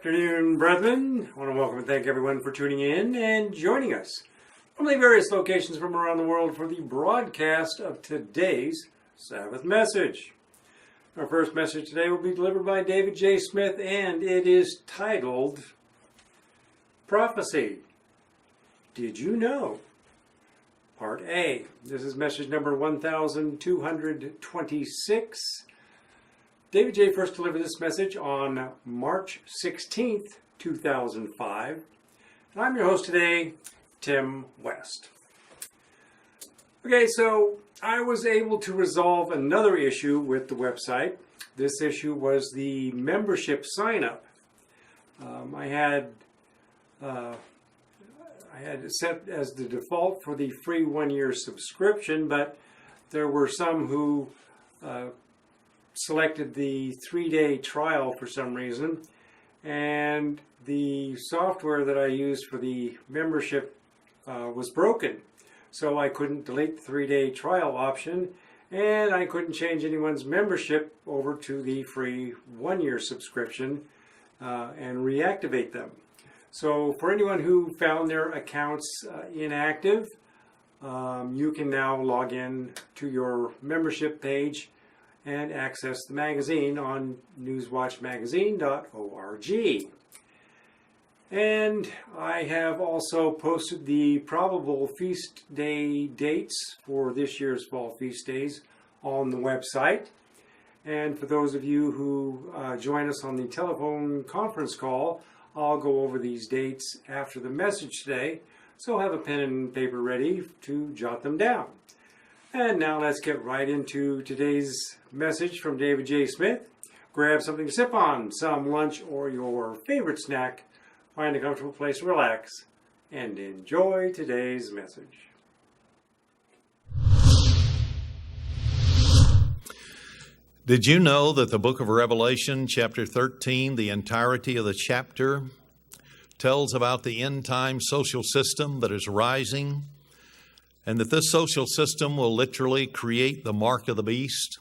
afternoon, brethren. I want to welcome and thank everyone for tuning in and joining us from the various locations from around the world for the broadcast of today's Sabbath message. Our first message today will be delivered by David J. Smith, and it is titled Prophecy. Did you know? Part A. This is message number 1226. David J. first delivered this message on March 16th, 2005. And I'm your host today, Tim West. Okay, so I was able to resolve another issue with the website. This issue was the membership sign-up. I had set as the default for the free one-year subscription, but there were some who selected the 3-day trial for some reason, and the software that I used for the membership was broken. So I couldn't delete the 3-day trial option, and I couldn't change anyone's membership over to the free one-year subscription and reactivate them. So for anyone who found their accounts inactive, you can now log in to your membership page and access the magazine on newswatchmagazine.org. And I have also posted the probable feast day dates for this year's fall feast days on the website. And for those of you who join us on the telephone conference call, I'll go over these dates after the message today, so have a pen and paper ready to jot them down. And now let's get right into today's message from David J. Smith. Grab something to sip on, some lunch or your favorite snack. Find a comfortable place to relax and enjoy today's message. Did you know that the book of Revelation, chapter 13, the entirety of the chapter, tells about the end-time social system that is rising, and that this social system will literally create the mark of the beast?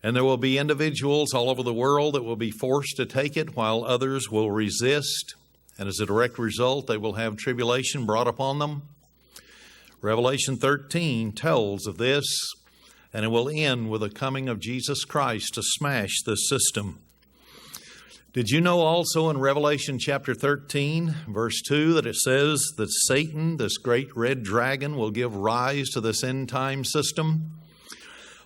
And there will be individuals all over the world that will be forced to take it while others will resist. And as a direct result, they will have tribulation brought upon them. Revelation 13 tells of this, and it will end with the coming of Jesus Christ to smash this system. Did you know also in Revelation chapter 13, verse 2, that it says that Satan, this great red dragon, will give rise to this end-time system?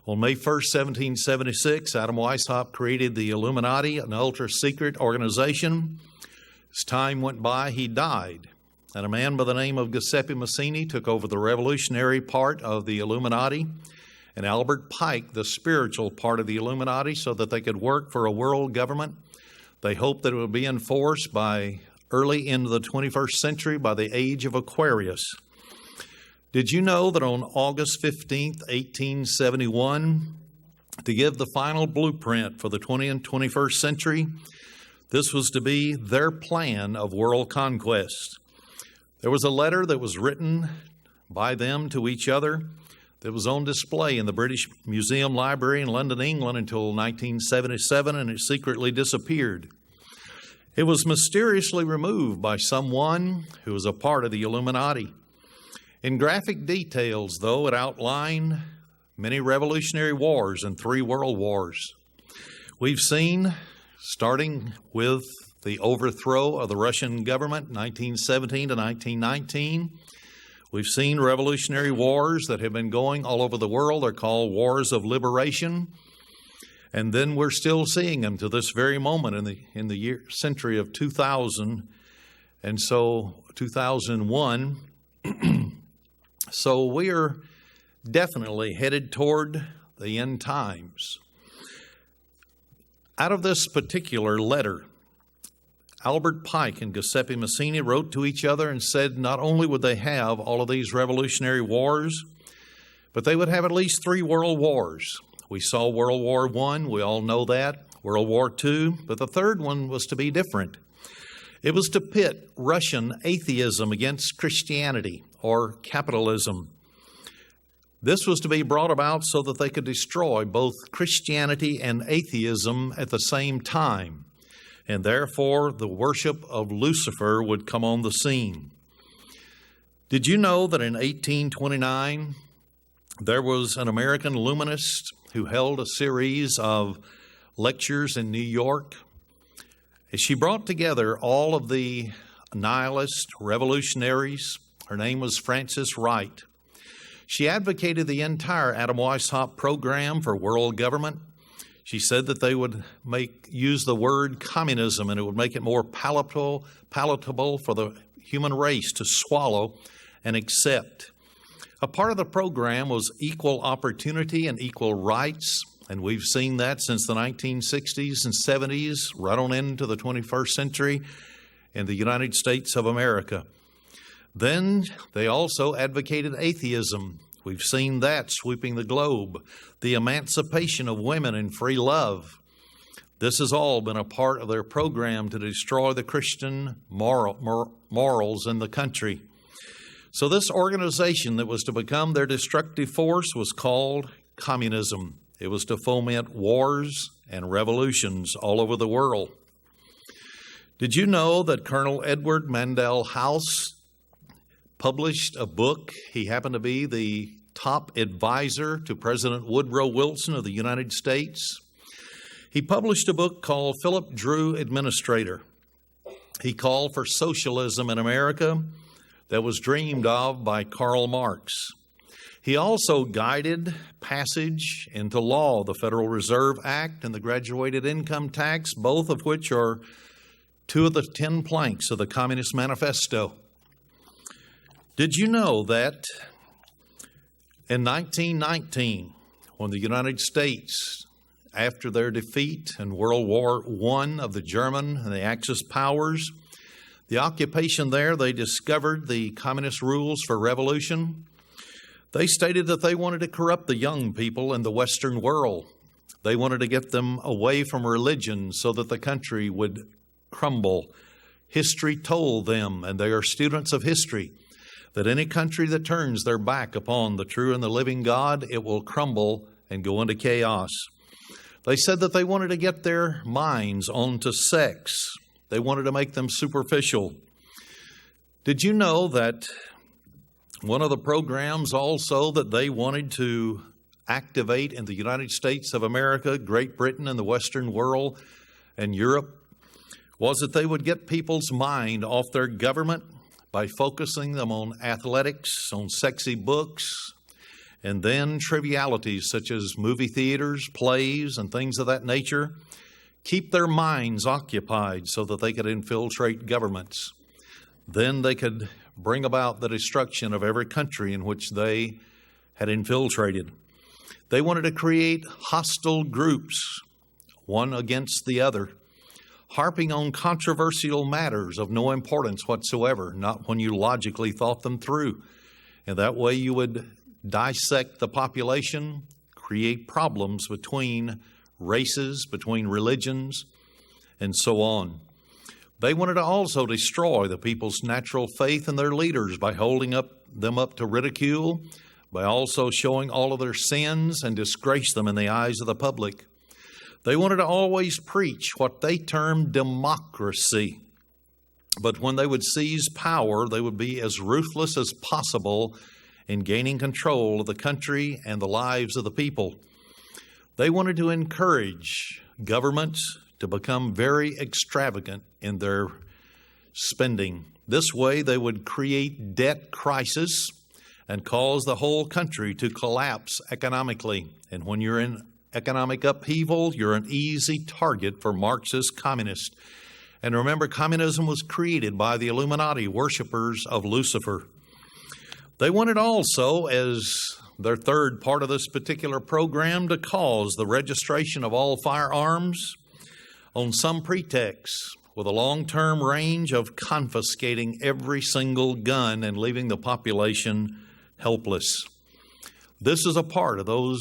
On May 1st, 1776, Adam Weishaupt created the Illuminati, an ultra-secret organization. As time went by, he died, and a man by the name of Giuseppe Mazzini took over the revolutionary part of the Illuminati, and Albert Pike, the spiritual part of the Illuminati, so that they could work for a world government. They hoped that it would be enforced by early into the 21st century by the age of Aquarius. Did you know that on August 15th, 1871, to give the final blueprint for the 20th and 21st century, this was to be their plan of world conquest? There was a letter that was written by them to each other that was on display in the British Museum Library in London, England until 1977, and it secretly disappeared. It was mysteriously removed by someone who was a part of the Illuminati. In graphic details, though, it outlined many revolutionary wars and 3 world wars. We've seen, starting with the overthrow of the Russian government, 1917 to 1919, we've seen revolutionary wars that have been going all over the world. They're called wars of liberation. And then we're still seeing them to this very moment in the century of 2000. And so 2001. So we are definitely headed toward the end times. Out of this particular letter, Albert Pike and Giuseppe Mazzini wrote to each other and said not only would they have all of these revolutionary wars, but they would have at least 3 world wars. We saw World War I, we all know that, World War II, but the third one was to be different. It was to pit Russian atheism against Christianity or capitalism. This was to be brought about so that they could destroy both Christianity and atheism at the same time. and therefore the worship of Lucifer would come on the scene. Did you know that in 1829 there was an American luminist who held a series of lectures in New York? She brought together all of the nihilist revolutionaries. Her name was Frances Wright. She advocated the entire Adam Weishaupt program for world government. She said that they would use the word communism, and it would make it more palatable for the human race to swallow and accept. A part of the program was equal opportunity and equal rights, and we've seen that since the 1960s and 70s, right on into the 21st century in the United States of America. Then they also advocated atheism. We've seen that sweeping the globe. The emancipation of women and free love. This has all been a part of their program to destroy the Christian morals in the country. So this organization that was to become their destructive force was called communism. It was to foment wars and revolutions all over the world. Did you know that Colonel Edward Mandell House published a book? He happened to be the top advisor to President Woodrow Wilson of the United States. He published a book called Philip Drew Administrator. He called for socialism in America that was dreamed of by Karl Marx. He also guided passage into law the Federal Reserve Act and the Graduated Income Tax, both of which are two of the 10 planks of the Communist Manifesto. Did you know that in 1919, when the United States, after their defeat in World War I of the German and the Axis powers, the occupation there, they discovered the communist rules for revolution. They stated that they wanted to corrupt the young people in the Western world. They wanted to get them away from religion so that the country would crumble. History told them, and they are students of history, that any country that turns their back upon the true and the living God, it will crumble and go into chaos. They said that they wanted to get their minds onto sex. They wanted to make them superficial. Did you know that one of the programs also that they wanted to activate in the United States of America, Great Britain, and the Western world, and Europe, was that they would get people's mind off their government by focusing them on athletics, on sexy books, and then trivialities such as movie theaters, plays, and things of that nature. Keep their minds occupied so that they could infiltrate governments. Then they could bring about the destruction of every country in which they had infiltrated. They wanted to create hostile groups, one against the other, harping on controversial matters of no importance whatsoever, not when you logically thought them through. And that way you would dissect the population, create problems between races, between religions, and so on. They wanted to also destroy the people's natural faith in their leaders by holding them up to ridicule, by also showing all of their sins and disgrace them in the eyes of the public. They wanted to always preach what they termed democracy. But when they would seize power, they would be as ruthless as possible in gaining control of the country and the lives of the people. They wanted to encourage governments to become very extravagant in their spending. This way, they would create debt crisis and cause the whole country to collapse economically. And when you're in economic upheaval, you're an easy target for Marxist communists. And remember, communism was created by the Illuminati, worshipers of Lucifer. They wanted also, as their third part of this particular program, to cause the registration of all firearms on some pretext, with a long-term range of confiscating every single gun and leaving the population helpless. This is a part of those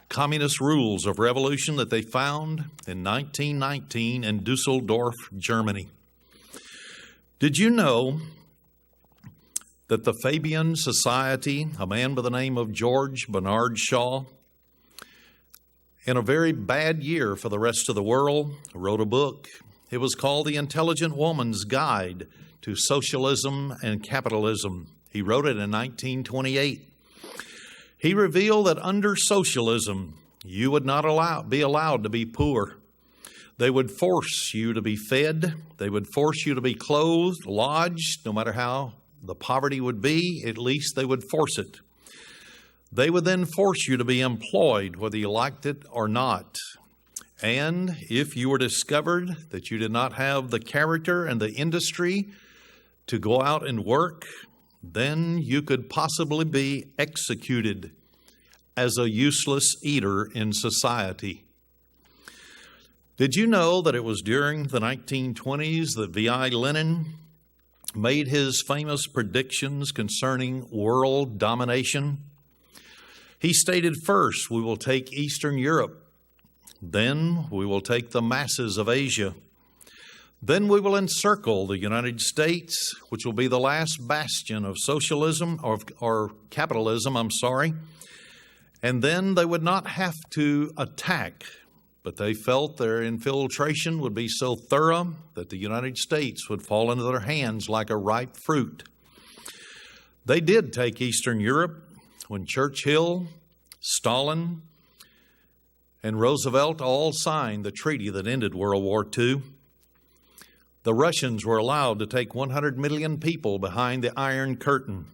communist rules of revolution that they found in 1919 in Dusseldorf, Germany. Did you know that the Fabian Society, a man by the name of George Bernard Shaw, in a very bad year for the rest of the world, wrote a book. It was called The Intelligent Woman's Guide to Socialism and Capitalism. He wrote it in 1928. He revealed that under socialism, you would not be allowed to be poor. They would force you to be fed. They would force you to be clothed, lodged, no matter how the poverty would be, at least they would force it. They would then force you to be employed, whether you liked it or not. And if you were discovered that you did not have the character and the industry to go out and work, then you could possibly be executed as a useless eater in society. Did you know that it was during the 1920s that V.I. Lenin made his famous predictions concerning world domination? He stated, first, we will take Eastern Europe. Then we will take the masses of Asia. Then we will encircle the United States, which will be the last bastion of socialism or capitalism, And then they would not have to attack, but they felt their infiltration would be so thorough that the United States would fall into their hands like a ripe fruit. They did take Eastern Europe when Churchill, Stalin, and Roosevelt all signed the treaty that ended World War II. The Russians were allowed to take 100 million people behind the Iron Curtain.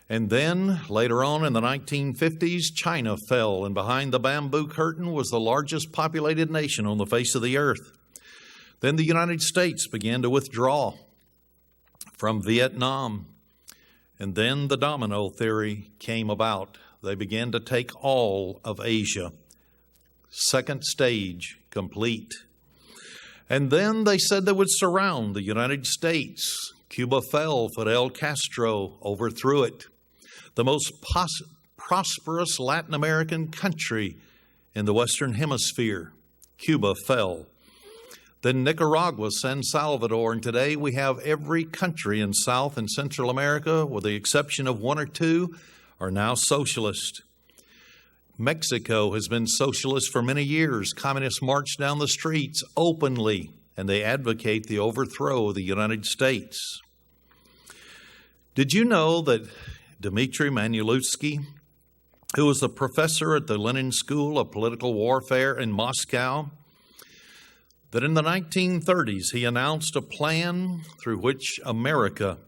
And then, later on in the 1950s, China fell, and behind the Bamboo Curtain was the largest populated nation on the face of the earth. Then the United States began to withdraw from Vietnam. And then the domino theory came about. They began to take all of Asia. Second stage complete. And then they said they would surround the United States. Cuba fell. Fidel Castro overthrew it. The most prosperous Latin American country in the Western Hemisphere, Cuba fell. Then Nicaragua, San Salvador, and today we have every country in South and Central America, with the exception of one or two, are now socialist. Mexico has been socialist for many years. Communists march down the streets openly, and they advocate the overthrow of the United States. Did you know that Dmitry Manulusky, who was a professor at the Lenin School of Political Warfare in Moscow, that in the 1930s he announced a plan through which America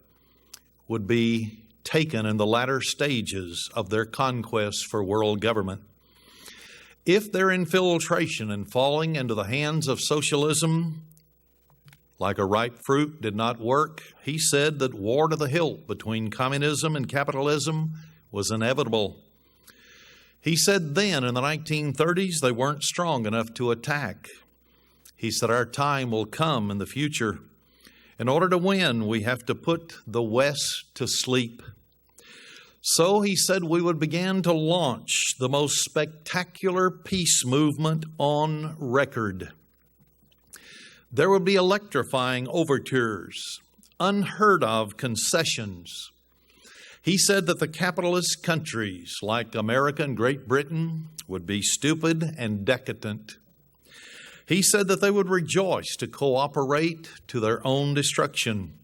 would be taken in the latter stages of their conquest for world government. If their infiltration and falling into the hands of socialism like a ripe fruit did not work, he said that war to the hilt between communism and capitalism was inevitable. He said then in the 1930s they weren't strong enough to attack. He said our time will come in the future. In order to win, we have to put the West to sleep. So he said we would begin to launch the most spectacular peace movement on record. There would be electrifying overtures, unheard of concessions. He said that the capitalist countries like America and Great Britain would be stupid and decadent. He said that they would rejoice to cooperate to their own destruction.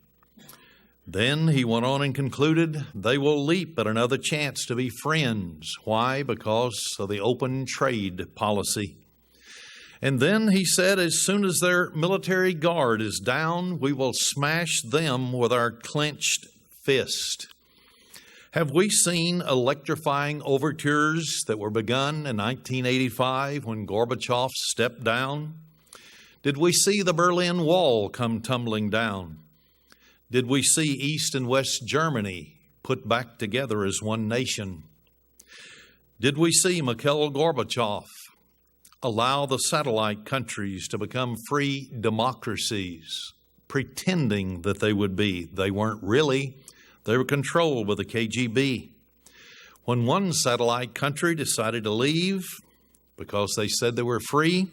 Then he went on and concluded, they will leap at another chance to be friends. Why? Because of the open trade policy. And then he said, as soon as their military guard is down, we will smash them with our clenched fist. Have we seen electrifying overtures that were begun in 1985 when Gorbachev stepped down? Did we see the Berlin Wall come tumbling down? Did we see East and West Germany put back together as one nation? Did we see Mikhail Gorbachev allow the satellite countries to become free democracies, pretending that they would be? They weren't really. They were controlled by the KGB. When one satellite country decided to leave because they said they were free,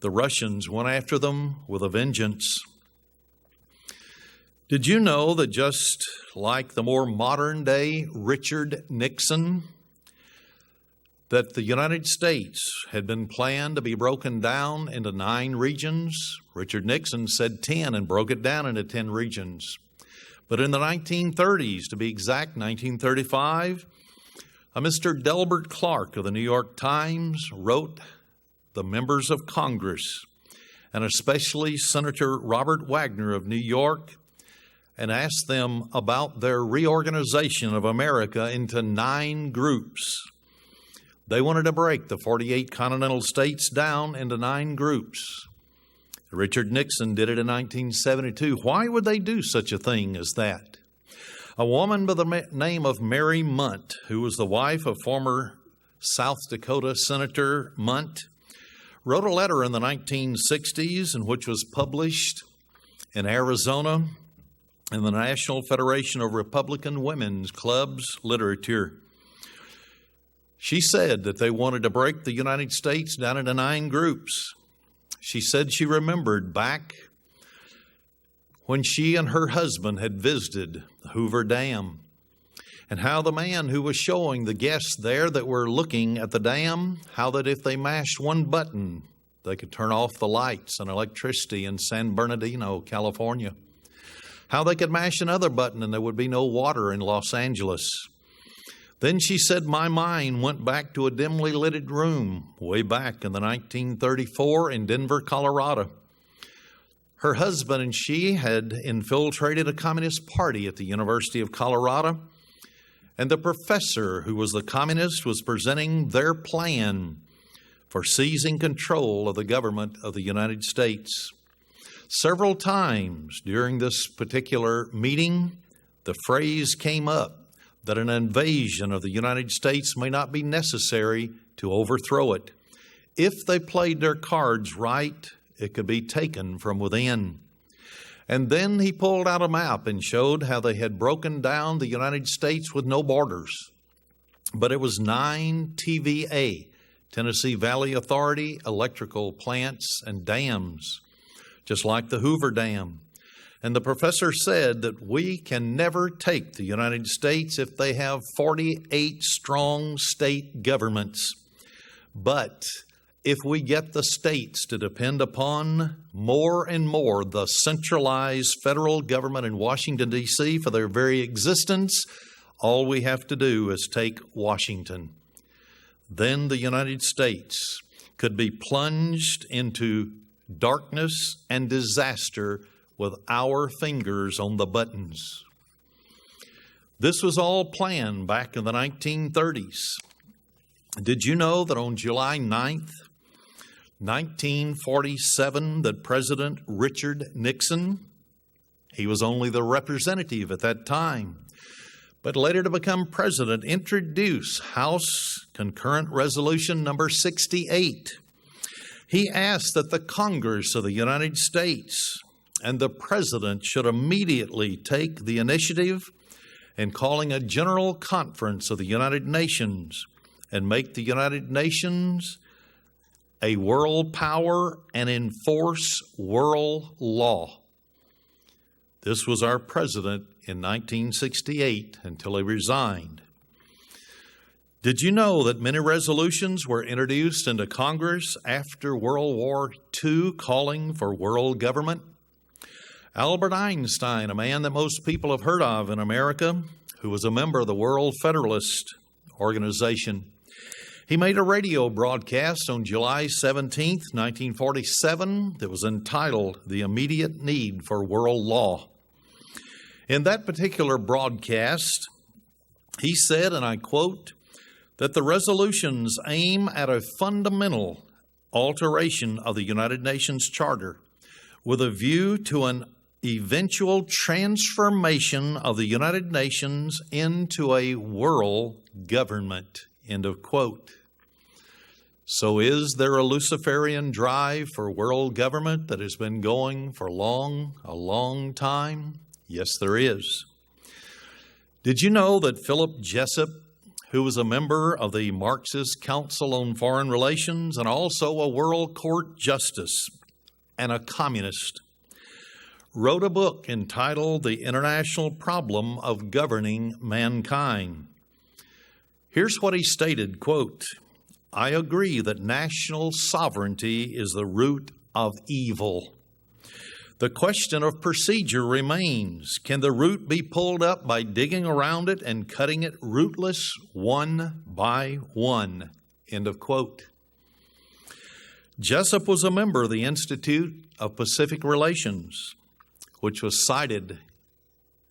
the Russians went after them with a vengeance. Did you know that just like the more modern day Richard Nixon, that the United States had been planned to be broken down into 9 regions. Richard Nixon said 10 and broke it down into 10 regions. But in the 1930s, to be exact, 1935, a Mr. Delbert Clark of the New York Times wrote the members of Congress, and especially Senator Robert Wagner of New York, and asked them about their reorganization of America into 9 groups. They wanted to break the 48 continental states down into 9 groups. Richard Nixon did it in 1972. Why would they do such a thing as that? A woman by the name of Mary Munt, who was the wife of former South Dakota Senator Munt, wrote a letter in the 1960s in which was published in Arizona in the National Federation of Republican Women's Clubs Literature. She said that they wanted to break the United States down into 9 groups. She said she remembered back when she and her husband had visited the Hoover Dam, and how the man who was showing the guests there that were looking at the dam, how that if they mashed one button, they could turn off the lights and electricity in San Bernardino, California. How they could mash another button and there would be no water in Los Angeles. Then she said, my mind went back to a dimly lit room way back in the 1934 in Denver, Colorado. Her husband and she had infiltrated a communist party at the University of Colorado, and the professor who was the communist was presenting their plan for seizing control of the government of the United States. Several times during this particular meeting, the phrase came up that an invasion of the United States may not be necessary to overthrow it. If they played their cards right, it could be taken from within. And then he pulled out a map and showed how they had broken down the United States with no borders. But it was 9 TVA, Tennessee Valley Authority, electrical plants and dams, just like the Hoover Dam. And the professor said that we can never take the United States if they have 48 strong state governments. But if we get the states to depend upon more and more the centralized federal government in Washington, D.C. for their very existence, all we have to do is take Washington. Then the United States could be plunged into darkness and disaster with our fingers on the buttons. This was all planned back in the 1930s. Did you know that on July 9th, 1947, that President Richard Nixon, he was only the representative at that time, but later to become president, introduced House Concurrent Resolution number 68. He asked that the Congress of the United States and the President should immediately take the initiative in calling a general conference of the United Nations and make the United Nations a world power and enforce world law. This was our president in 1968 until he resigned. Did you know that many resolutions were introduced into Congress after World War II calling for world government? Albert Einstein, a man that most people have heard of in America, who was a member of the World Federalist Organization, he made a radio broadcast on July 17, 1947, that was entitled The Immediate Need for World Law. In that particular broadcast, he said, and I quote, that the resolutions aim at a fundamental alteration of the United Nations Charter with a view to an eventual transformation of the United Nations into a world government, end of quote. So is there a Luciferian drive for world government that has been going for a long time? Yes, there is. Did you know that Philip Jessup, who was a member of the Marxist Council on Foreign Relations and also a World Court Justice and a communist, wrote a book entitled The International Problem of Governing Mankind? Here's what he stated, quote, I agree that national sovereignty is the root of evil. The question of procedure remains. Can the root be pulled up by digging around it and cutting it rootless one by one? End of quote. Jessup was a member of the Institute of Pacific Relations, which was cited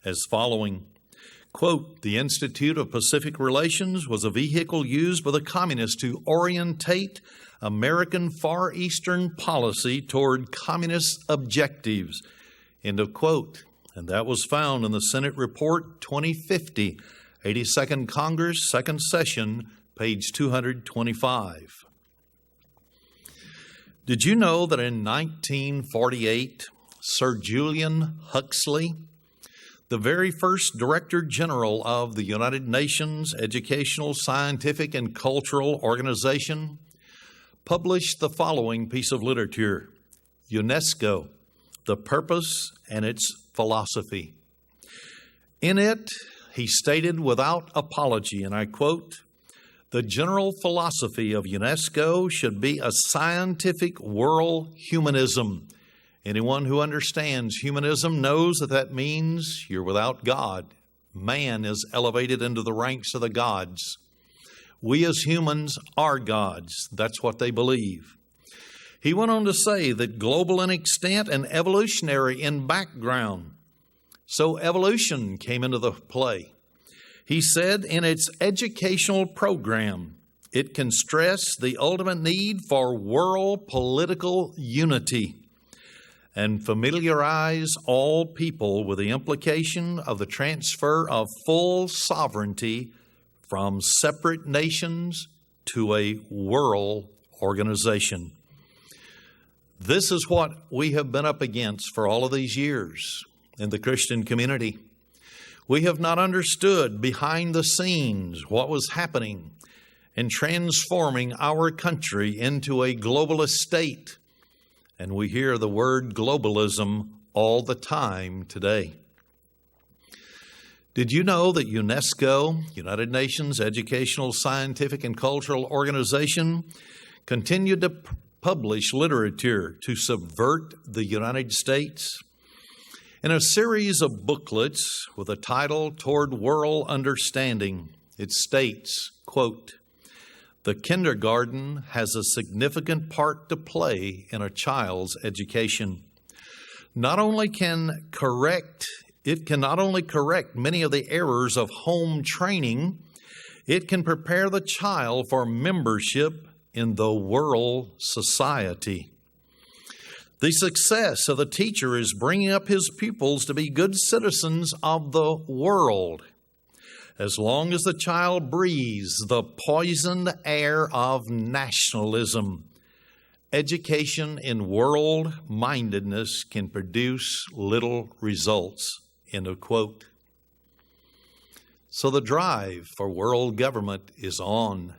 as following, quote, "The Institute of Pacific Relations was a vehicle used by the communists to orientate American Far Eastern policy toward communist objectives," end of quote. And that was found in the Senate Report 2050, 82nd Congress, 2nd Session, page 225. Did you know that in 1948, Sir Julian Huxley, the very first Director General of the United Nations Educational, Scientific, and Cultural Organization, published the following piece of literature, UNESCO, The Purpose and Its Philosophy. In it, he stated without apology, and I quote, "The general philosophy of UNESCO should be a scientific world humanism. Anyone who understands humanism knows that that means you're without God. Man is elevated into the ranks of the gods. We as humans are gods." That's what they believe. He went on to say that global in extent and evolutionary in background. So evolution came into the play. He said in its educational program, it can stress the ultimate need for world political unity and familiarize all people with the implication of the transfer of full sovereignty from separate nations to a world organization. This is what we have been up against for all of these years in the Christian community. We have not understood behind the scenes what was happening in transforming our country into a globalist state. And we hear the word globalism all the time today. Did you know that UNESCO, United Nations Educational, Scientific, and Cultural Organization, continued to publish literature to subvert the United States? In a series of booklets with a title Toward World Understanding, it states, quote, "The kindergarten has a significant part to play in a child's education. It can not only correct many of the errors of home training, it can prepare the child for membership in the world society. The success of the teacher is bringing up his pupils to be good citizens of the world. As long as the child breathes the poisoned air of nationalism, education in world-mindedness can produce little results." End of quote. So the drive for world government is on.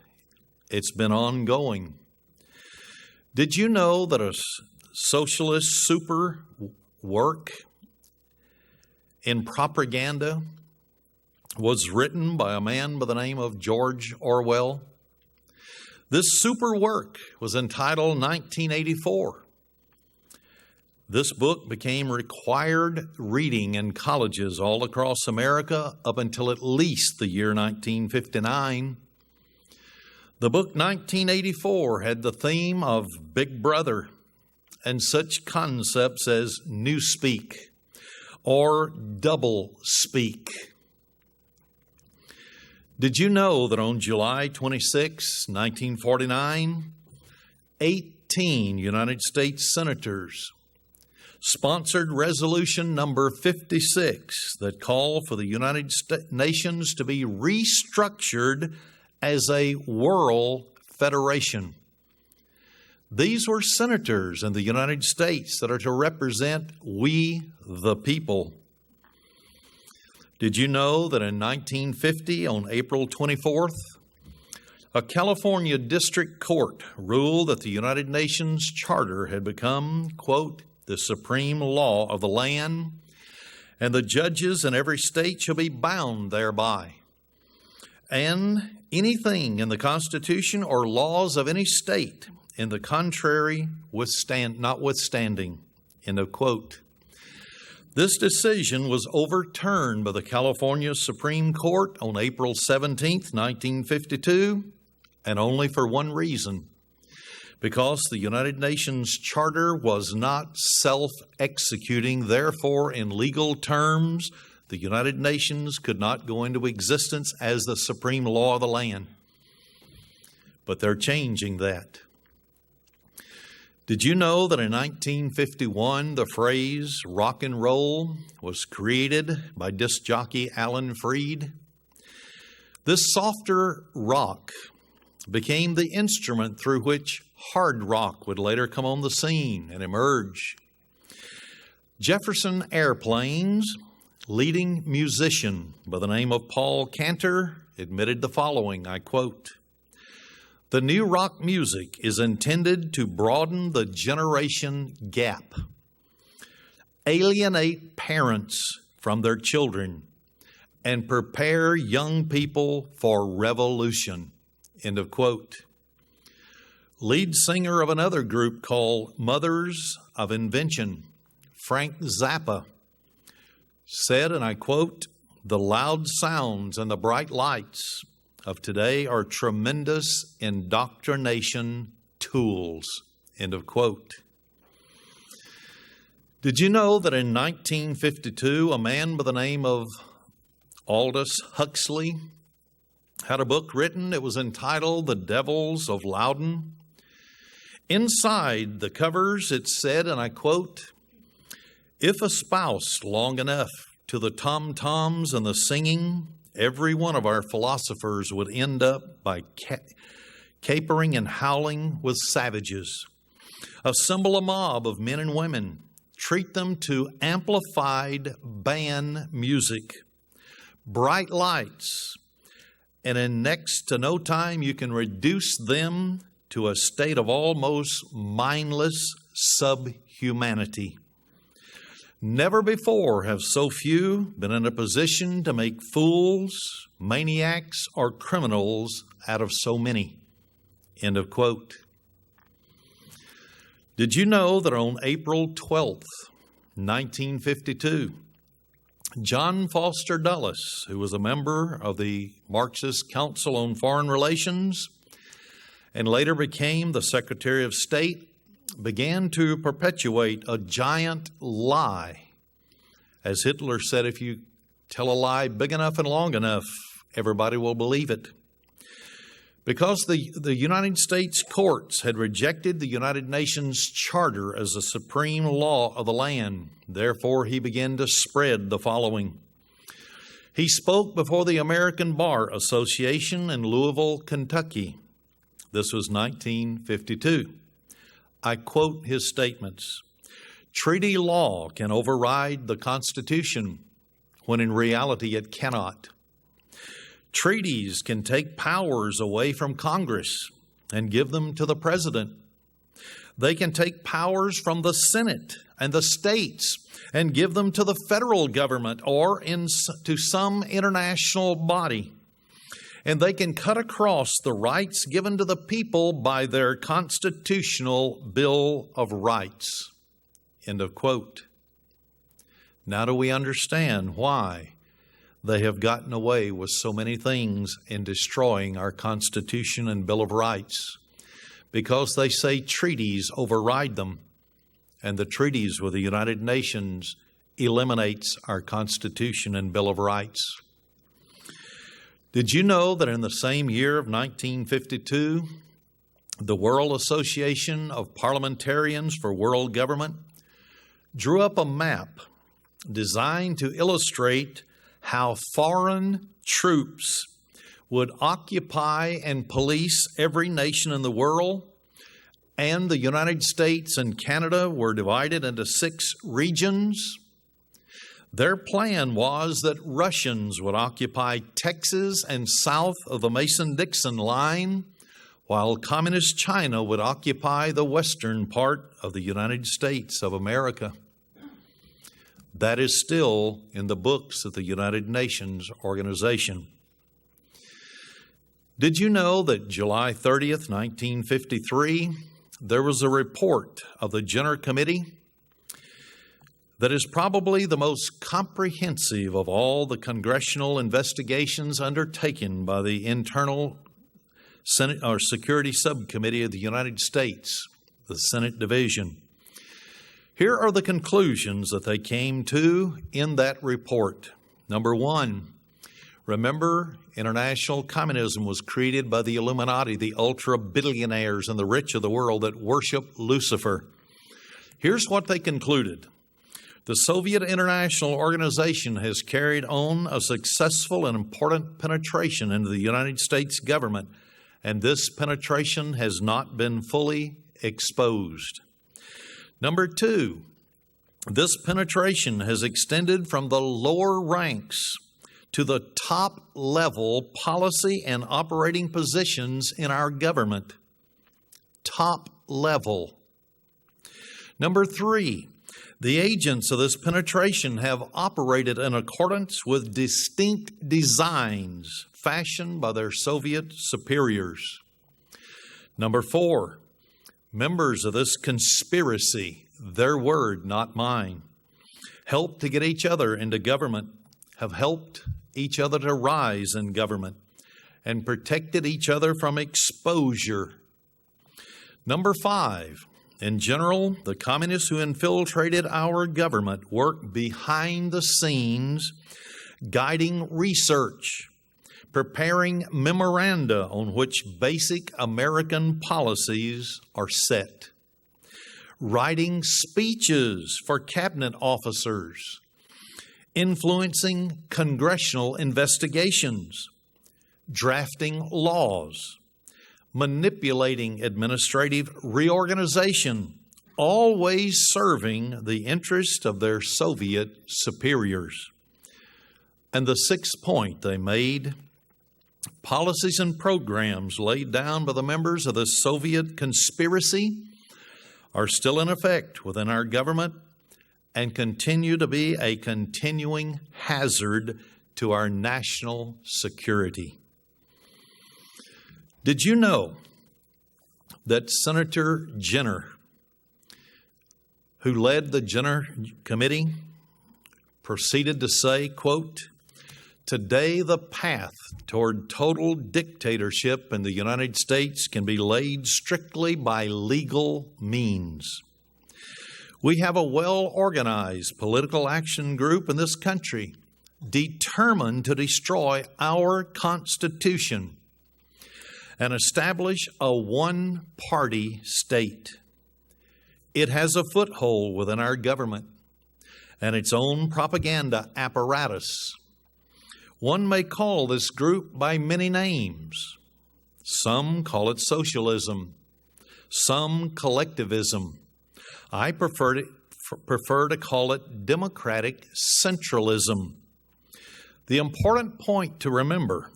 It's been ongoing. Did you know that a socialist super work in propaganda was written by a man by the name of George Orwell? This super work was entitled 1984. This book became required reading in colleges all across America up until at least the year 1959. The book 1984 had the theme of Big Brother and such concepts as newspeak or double speak. Did you know that on July 26, 1949, 18 United States senators sponsored resolution number 56 that called for the United Nations to be restructured as a world federation? These were senators in the United States that are to represent we the people. Did you know that in 1950, on April 24th, a California district court ruled that the United Nations Charter had become, quote, "the supreme law of the land, and the judges in every state shall be bound thereby." And anything in the Constitution or laws of any state in the contrary notwithstanding. End of quote. This decision was overturned by the California Supreme Court on April 17, 1952, and only for one reason: because the United Nations Charter was not self-executing. Therefore, in legal terms, the United Nations could not go into existence as the supreme law of the land. But they're changing that. Did you know that in 1951, the phrase rock and roll was created by disc jockey Alan Freed? This softer rock became the instrument through which hard rock would later come on the scene and emerge. Jefferson Airplane's leading musician by the name of Paul Cantor admitted the following, I quote, "The new rock music is intended to broaden the generation gap, alienate parents from their children, and prepare young people for revolution." End of quote. Lead singer of another group called Mothers of Invention, Frank Zappa, said, and I quote, "The loud sounds and the bright lights of today are tremendous indoctrination tools." End of quote. Did you know that in 1952, a man by the name of Aldous Huxley had a book written? It was entitled The Devils of Loudon. Inside the covers it said, and I quote, "If espoused long enough to the tom-toms and the singing, every one of our philosophers would end up by capering and howling with savages. Assemble a mob of men and women, treat them to amplified band music, bright lights, and in next to no time you can reduce them to a state of almost mindless subhumanity. Never before have so few been in a position to make fools, maniacs, or criminals out of so many." End of quote. Did you know that on April 12th, 1952, John Foster Dulles, who was a member of the Marxist Council on Foreign Relations and later became the Secretary of State, began to perpetuate a giant lie. As Hitler said, if you tell a lie big enough and long enough, everybody will believe it. Because the United States courts had rejected the United Nations Charter as the supreme law of the land, therefore he began to spread the following. He spoke before the American Bar Association in Louisville, Kentucky. This was 1952. I quote his statements. "Treaty law can override the Constitution when in reality it cannot. Treaties can take powers away from Congress and give them to the President. They can take powers from the Senate and the states and give them to the federal government or to some international body. And they can cut across the rights given to the people by their constitutional Bill of Rights." End of quote. Now do we understand why they have gotten away with so many things in destroying our Constitution and Bill of Rights? Because they say treaties override them, and the treaties with the United Nations eliminates our Constitution and Bill of Rights. Did you know that in the same year of 1952, the World Association of Parliamentarians for World Government drew up a map designed to illustrate how foreign troops would occupy and police every nation in the world, and the United States and Canada were divided into 6 regions? Their plan was that Russians would occupy Texas and south of the Mason-Dixon line, while Communist China would occupy the western part of the United States of America. That is still in the books of the United Nations organization. Did you know that July 30th, 1953, there was a report of the Jenner Committee that is probably the most comprehensive of all the congressional investigations undertaken by the Internal Senate or Security Subcommittee of the United States, the Senate Division. Here are the conclusions that they came to in that report. Number one, remember, international communism was created by the Illuminati, the ultra-billionaires and the rich of the world that worship Lucifer. Here's what they concluded. The Soviet International Organization has carried on a successful and important penetration into the United States government, and this penetration has not been fully exposed. Number two, this penetration has extended from the lower ranks to the top level policy and operating positions in our government. Top level. Number three, the agents of this penetration have operated in accordance with distinct designs fashioned by their Soviet superiors. Number four, members of this conspiracy, their word, not mine, helped to get each other into government, have helped each other to rise in government, and protected each other from exposure. Number five, in general, the communists who infiltrated our government work behind the scenes, guiding research, preparing memoranda on which basic American policies are set, writing speeches for cabinet officers, influencing congressional investigations, drafting laws, manipulating administrative reorganization, always serving the interest of their Soviet superiors. And the sixth point they made, policies and programs laid down by the members of the Soviet conspiracy are still in effect within our government and continue to be a continuing hazard to our national security. Did you know that Senator Jenner, who led the Jenner Committee, proceeded to say, quote, "Today the path toward total dictatorship in the United States can be laid strictly by legal means. We have a well-organized political action group in this country determined to destroy our Constitution and establish a one-party state. It has a foothold within our government and its own propaganda apparatus. One may call this group by many names. Some call it socialism, some collectivism. I prefer to call it democratic centralism. The important point to remember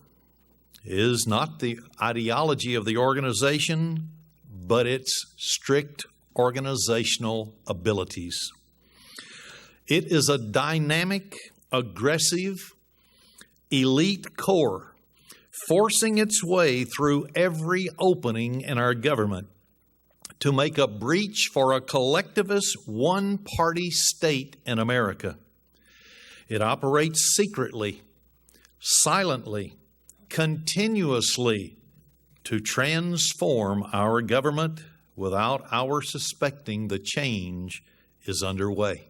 is not the ideology of the organization, but its strict organizational abilities. It is a dynamic, aggressive, elite corps forcing its way through every opening in our government to make a breach for a collectivist one-party state in America. It operates secretly, silently, continuously to transform our government without our suspecting the change is underway."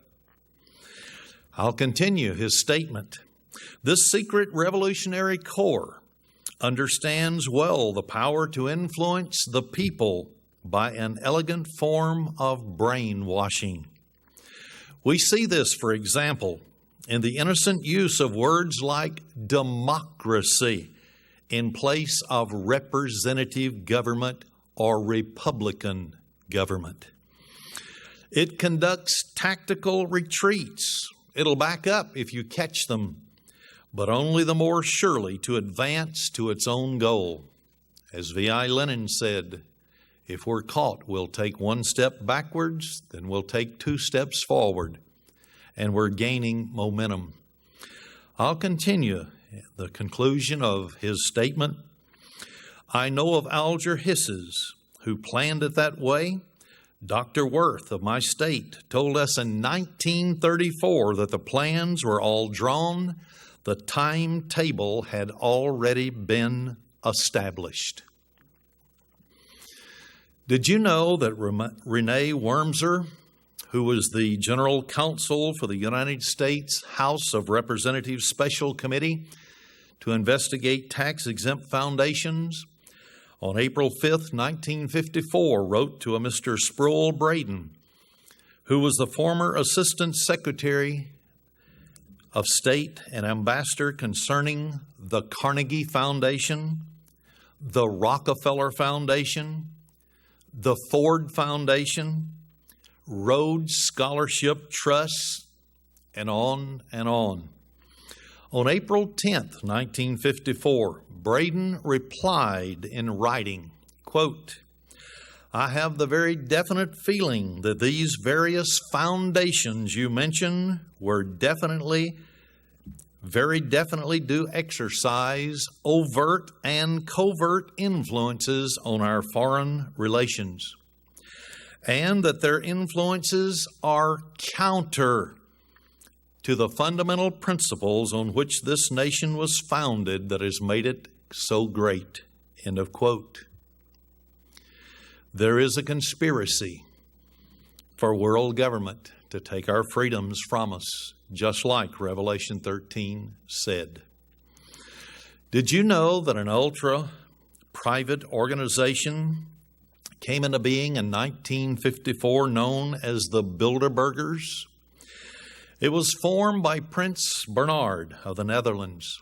I'll continue his statement. This secret revolutionary corps understands well the power to influence the people by an elegant form of brainwashing. We see this, for example, in the innocent use of words like democracy in place of representative government or Republican government. It conducts tactical retreats. It'll back up if you catch them, but only the more surely to advance to its own goal. As V.I. Lenin said, if we're caught, we'll take one step backwards, then we'll take 2 steps forward, and we're gaining momentum. I'll continue the conclusion of his statement. I know of Alger Hisses, who planned it that way. Dr. Worth of my state told us in 1934 that the plans were all drawn. The timetable had already been established. Did you know that Renee Wormser, who was the General Counsel for the United States House of Representatives Special Committee to investigate tax-exempt foundations, on April 5th, 1954, wrote to a Mr. Sproul Braden, who was the former Assistant Secretary of State and Ambassador concerning the Carnegie Foundation, the Rockefeller Foundation, the Ford Foundation, Rhodes Scholarship Trust, and on and on. On April 10th, 1954, Braden replied in writing, quote, I have the very definite feeling that these various foundations you mention were very definitely do exercise overt and covert influences on our foreign relations, and that their influences are counter to the fundamental principles on which this nation was founded that has made it so great. End of quote. There is a conspiracy for world government to take our freedoms from us, just like Revelation 13 said. Did you know that an ultra-private organization came into being in 1954 known as the Bilderbergers? It was formed by Prince Bernhard of the Netherlands.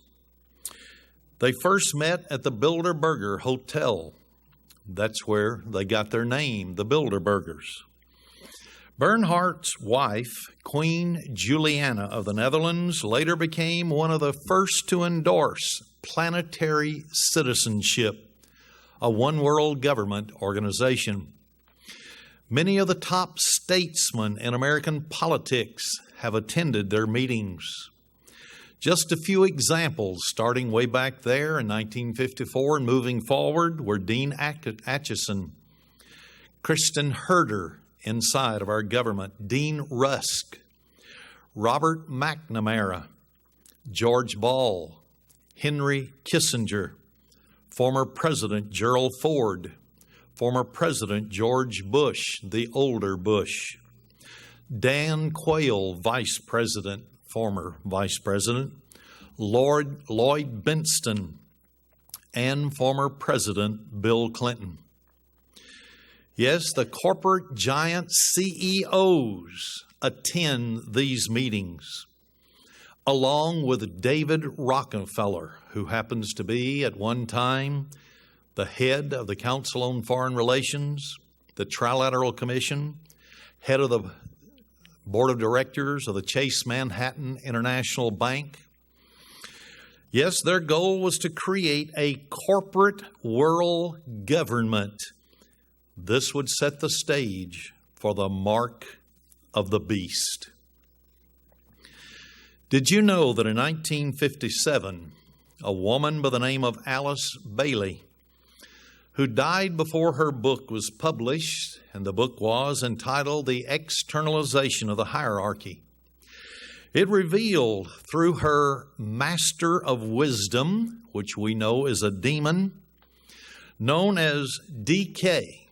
They first met at the Bilderberger Hotel. That's where they got their name, the Bilderbergers. Bernhard's wife, Queen Juliana of the Netherlands, later became one of the first to endorse planetary citizenship, a one-world government organization. Many of the top statesmen in American politics have attended their meetings. Just a few examples, starting way back there in 1954 and moving forward, were Dean Acheson, Kristen Herter inside of our government, Dean Rusk, Robert McNamara, George Ball, Henry Kissinger, former President Gerald Ford, former President George Bush, the older Bush, Dan Quayle, Vice President, former Vice President, Lloyd Bentsen, and former President Bill Clinton. Yes, the corporate giant CEOs attend these meetings, along with David Rockefeller, who happens to be at one time the head of the Council on Foreign Relations, the Trilateral Commission, head of the Board of Directors of the Chase Manhattan International Bank. Yes, their goal was to create a corporate world government. This would set the stage for the mark of the beast. Did you know that in 1957, a woman by the name of Alice Bailey, who died before her book was published, and the book was entitled The Externalization of the Hierarchy. It revealed through her master of wisdom, which we know is a demon, known as DK,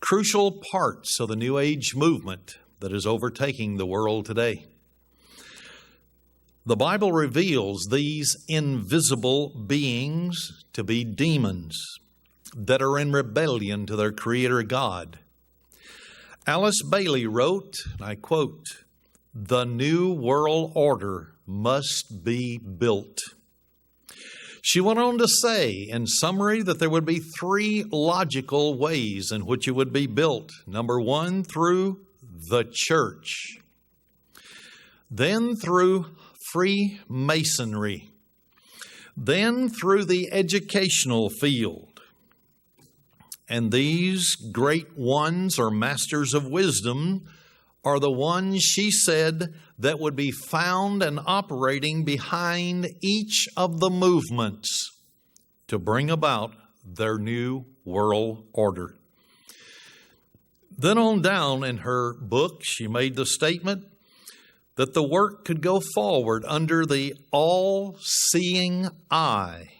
crucial parts of the New Age movement that is overtaking the world today. The Bible reveals these invisible beings to be demons that are in rebellion to their Creator God. Alice Bailey wrote, and I quote, "The new world order must be built." She went on to say, in summary, that there would be three logical ways in which it would be built. Number one, through the church. Then through Freemasonry. Then through the educational field. And these great ones, or masters of wisdom, are the ones, she said, that would be found and operating behind each of the movements to bring about their new world order. Then on down in her book, she made the statement that the work could go forward under the all-seeing eye.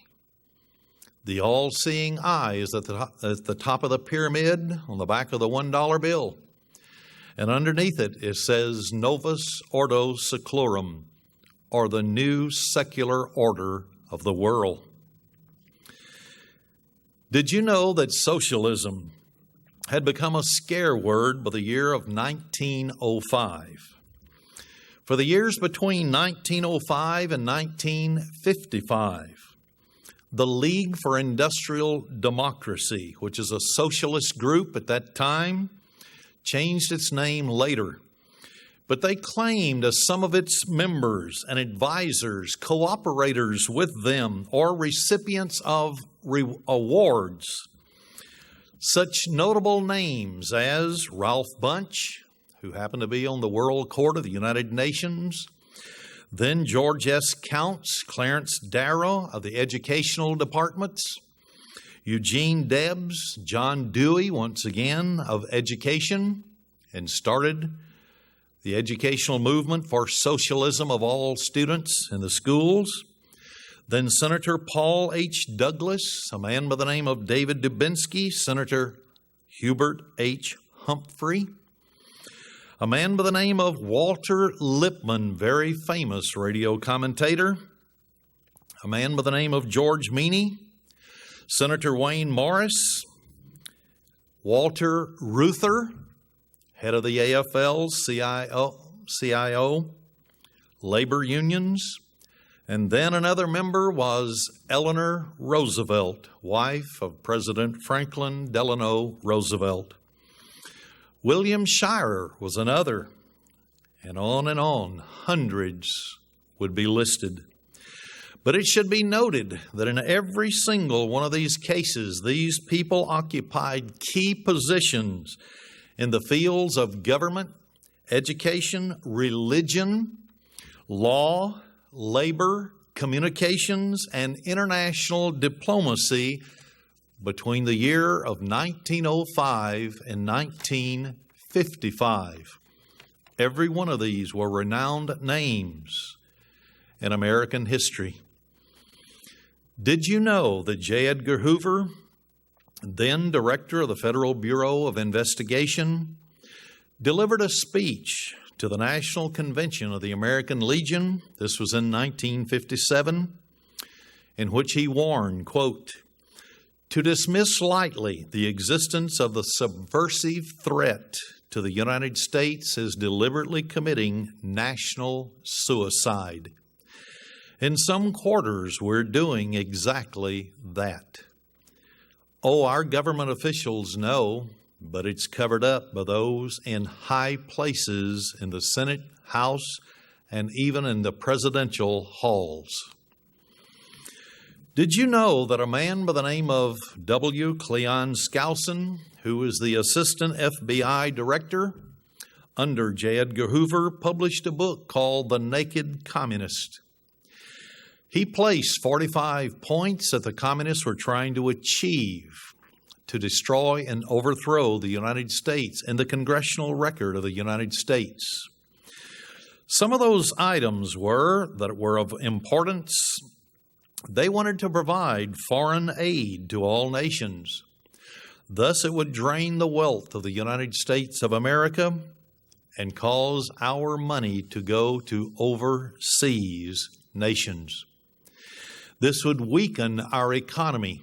The all-seeing eye is at the top of the pyramid on the back of the $1 bill. And underneath it, it says Novus Ordo Seclorum, or the new secular order of the world. Did you know that socialism had become a scare word by the year of 1905? For the years between 1905 and 1955, the League for Industrial Democracy, which is a socialist group at that time, changed its name later. But they claimed as some of its members and advisors, cooperators with them, or recipients of awards, such notable names as Ralph Bunche, who happened to be on the World Court of the United Nations, then George S. Counts, Clarence Darrow of the Educational Departments, Eugene Debs, John Dewey, once again, of Education, and started the educational movement for socialism of all students in the schools. Then Senator Paul H. Douglas, a man by the name of David Dubinsky, Senator Hubert H. Humphrey, a man by the name of Walter Lippmann, very famous radio commentator, a man by the name of George Meany, Senator Wayne Morris, Walter Reuther, head of the AFL-CIO, labor unions, and then another member was Eleanor Roosevelt, wife of President Franklin Delano Roosevelt. William Shirer was another, and on, hundreds would be listed. But it should be noted that in every single one of these cases, these people occupied key positions in the fields of government, education, religion, law, labor, communications, and international diplomacy between the year of 1905 and 1955. Every one of these were renowned names in American history. Did you know that J. Edgar Hoover, then director of the Federal Bureau of Investigation, delivered a speech to the National Convention of the American Legion, this was in 1957, in which he warned, quote, "To dismiss lightly the existence of the subversive threat to the United States is deliberately committing national suicide. In some quarters, we're doing exactly that. Oh, our government officials know, but it's covered up by those in high places in the Senate, House, and even in the presidential halls." Did you know that a man by the name of W. Cleon Skousen, who was the assistant FBI director under J. Edgar Hoover, published a book called The Naked Communist? He placed 45 points that the communists were trying to achieve to destroy and overthrow the United States and the congressional record of the United States. Some of those items were of importance. They wanted to provide foreign aid to all nations. Thus, it would drain the wealth of the United States of America and cause our money to go to overseas nations. This would weaken our economy.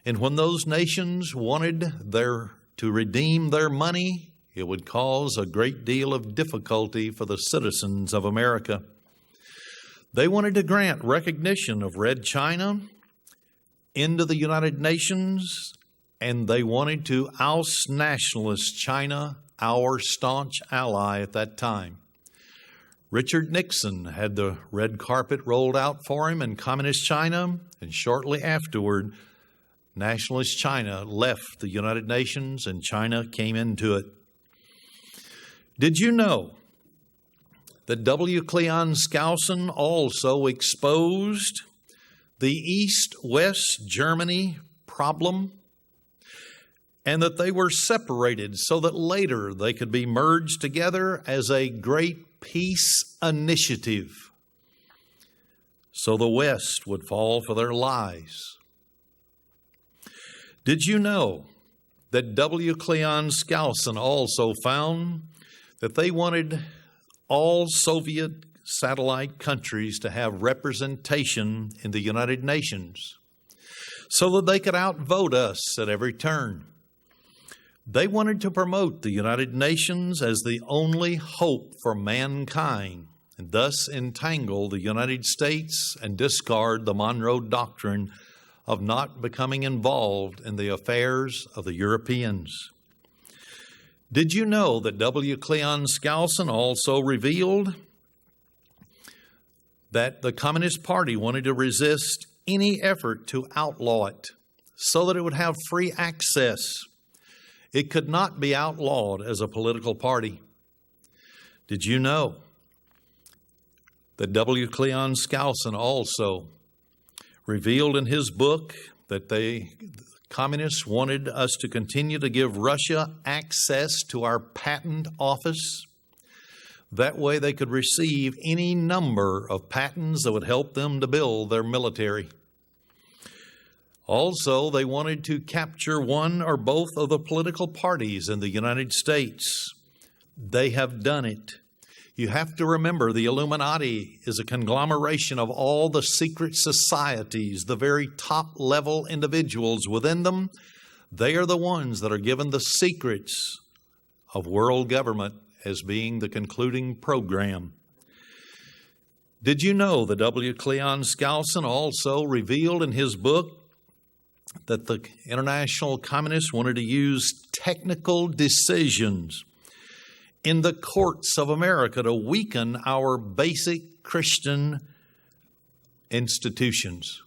And when those nations wanted to redeem their money, it would cause a great deal of difficulty for the citizens of America. They wanted to grant recognition of Red China into the United Nations, and they wanted to oust nationalist China, our staunch ally at that time. Richard Nixon had the red carpet rolled out for him in Communist China, and shortly afterward, nationalist China left the United Nations and China came into it. Did you know that W. Cleon Skousen also exposed the East-West Germany problem, and that they were separated so that later they could be merged together as a great peace initiative, so the West would fall for their lies. Did you know that W. Cleon Skousen also found that they wanted all Soviet satellite countries to have representation in the United Nations so that they could outvote us at every turn? They wanted to promote the United Nations as the only hope for mankind, and thus entangle the United States and discard the Monroe Doctrine of not becoming involved in the affairs of the Europeans. Did you know that W. Cleon Skousen also revealed that the Communist Party wanted to resist any effort to outlaw it so that it would have free access? It could not be outlawed as a political party. Did you know that W. Cleon Skousen also revealed in his book that the communists wanted us to continue to give Russia access to our patent office? That way they could receive any number of patents that would help them to build their military. Also, they wanted to capture one or both of the political parties in the United States. They have done it. You have to remember the Illuminati is a conglomeration of all the secret societies, the very top-level individuals within them. They are the ones that are given the secrets of world government as being the concluding program. Did you know that W. Cleon Skousen also revealed in his book that the international communists wanted to use technical decisions in the courts of America to weaken our basic Christian institutions?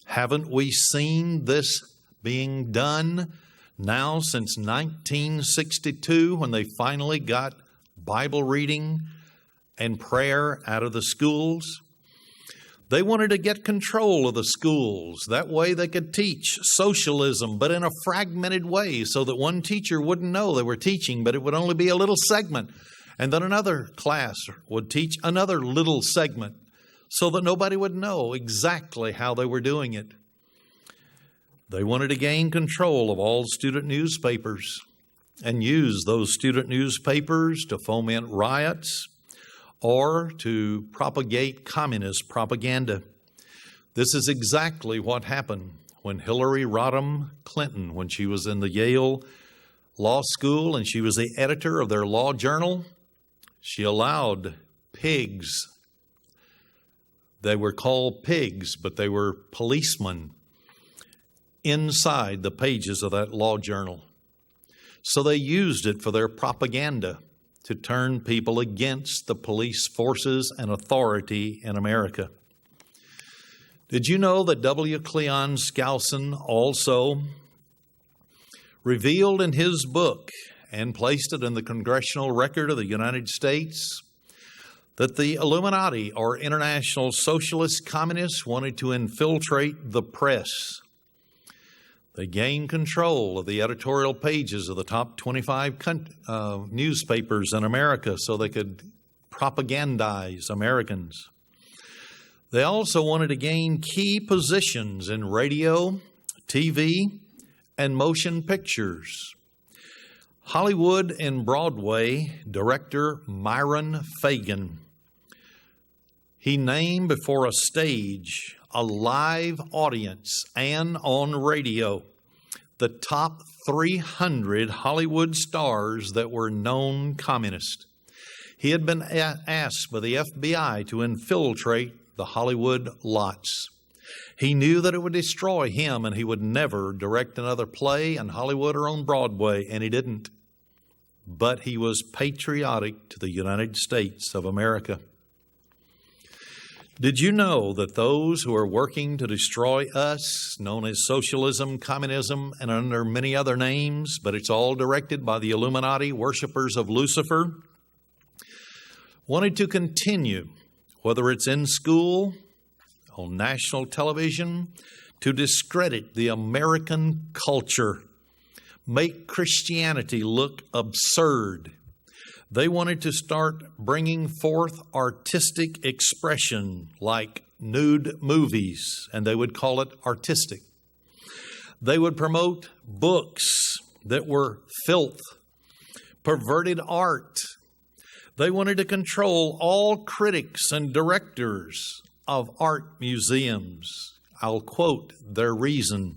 Haven't we seen this being done now since 1962, when they finally got Bible reading and prayer out of the schools? They wanted to get control of the schools. That way they could teach socialism, but in a fragmented way, so that one teacher wouldn't know they were teaching, but it would only be a little segment. And then another class would teach another little segment, so that nobody would know exactly how they were doing it. They wanted to gain control of all student newspapers and use those student newspapers to foment riots or to propagate communist propaganda. This is exactly what happened when Hillary Rodham Clinton, when she was in the Yale Law School and she was the editor of their law journal, she allowed pigs. They were called pigs, but they were policemen inside the pages of that law journal. So they used it for their propaganda to turn people against the police forces and authority in America. Did you know that W. Cleon Skousen also revealed in his book and placed it in the Congressional Record of the United States that the Illuminati, or international socialist communists, wanted to infiltrate the press? They gained control of the editorial pages of the top 25 newspapers in America so they could propagandize Americans. They also wanted to gain key positions in radio, TV, and motion pictures. Hollywood and Broadway director Myron Fagan, he named before a stage, a live audience, and on radio, the top 300 Hollywood stars that were known communists. He had been asked by the FBI to infiltrate the Hollywood lots. He knew that it would destroy him and he would never direct another play in Hollywood or on Broadway, and he didn't. But he was patriotic to the United States of America. Did you know that those who are working to destroy us, known as socialism, communism, and under many other names, but it's all directed by the Illuminati, worshipers of Lucifer, wanted to continue, whether it's in school, on national television to discredit the American culture, make Christianity look absurd. They wanted to start bringing forth artistic expression like nude movies, and they would call it artistic. They would promote books that were filth, perverted art. They wanted to control all critics and directors of art museums. I'll quote their reason.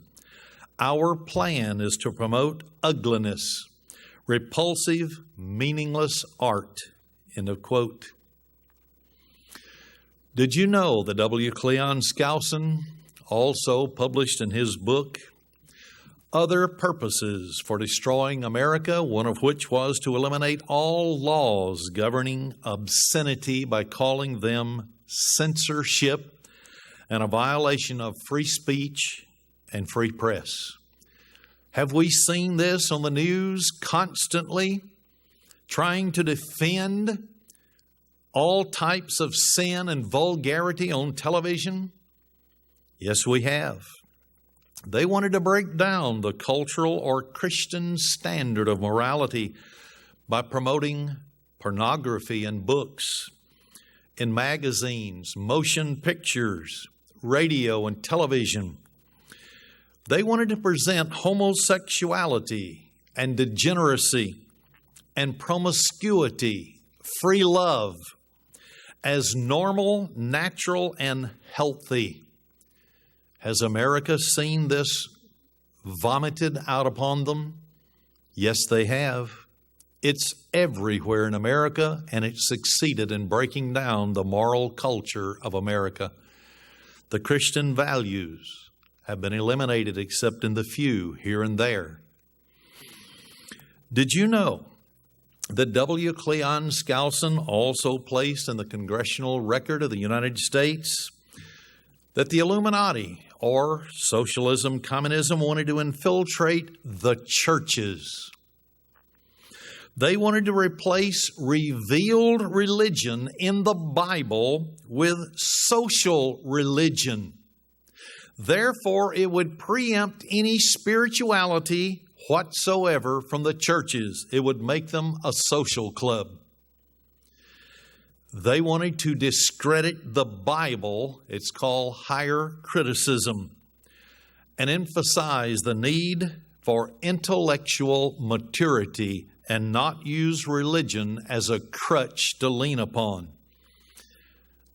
Our plan is to promote ugliness, repulsive, meaningless art. End of quote. Did you know that W. Cleon Skousen also published in his book other purposes for destroying America, one of which was to eliminate all laws governing obscenity by calling them censorship and a violation of free speech and free press? Have we seen this on the news constantly, trying to defend all types of sin and vulgarity on television? Yes, we have. They wanted to break down the cultural or Christian standard of morality by promoting pornography in books, in magazines, motion pictures, radio, and television. They wanted to present homosexuality and degeneracy and promiscuity, free love, as normal, natural, and healthy. Has America seen this vomited out upon them? Yes, they have. It's everywhere in America, and it succeeded in breaking down the moral culture of America. The Christian values have been eliminated except in the few here and there. Did you know that W. Cleon Skousen also placed in the Congressional Record of the United States that the Illuminati, or socialism, communism, wanted to infiltrate the churches? They wanted to replace revealed religion in the Bible with social religion. Therefore, it would preempt any spirituality whatsoever from the churches. It would make them a social club. They wanted to discredit the Bible, it's called higher criticism, and emphasize the need for intellectual maturity and not use religion as a crutch to lean upon.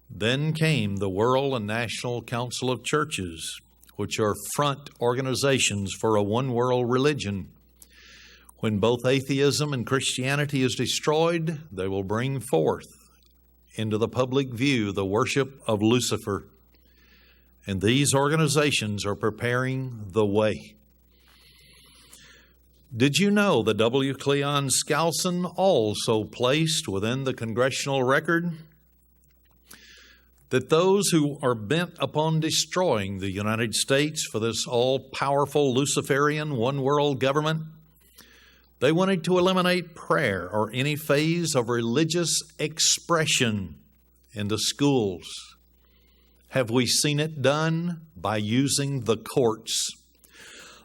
Then came the World and National Council of Churches, which are front organizations for a one-world religion. When both atheism and Christianity is destroyed, they will bring forth into the public view the worship of Lucifer. And these organizations are preparing the way. Did you know that W. Cleon Skousen also placed within the Congressional Record that those who are bent upon destroying the United States for this all-powerful Luciferian one-world government, they wanted to eliminate prayer or any phase of religious expression in the schools. Have we seen it done? By using the courts.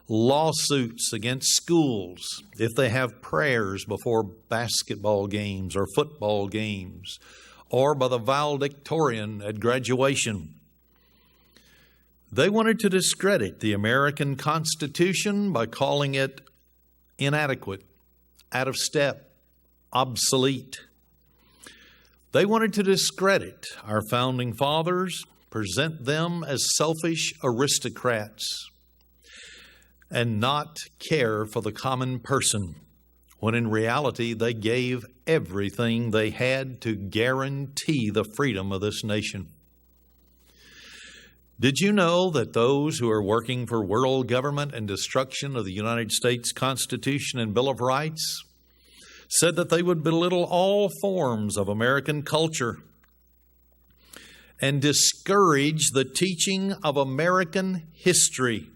Lawsuits against schools if they have prayers before basketball games or football games, or by the valedictorian at graduation. They wanted to discredit the American Constitution by calling it inadequate, out of step, obsolete. They wanted to discredit our founding fathers, present them as selfish aristocrats, and not care for the common person, when in reality they gave everything they had to guarantee the freedom of this nation. Did you know that those who are working for world government and destruction of the United States Constitution and Bill of Rights said that they would belittle all forms of American culture and discourage the teaching of American history?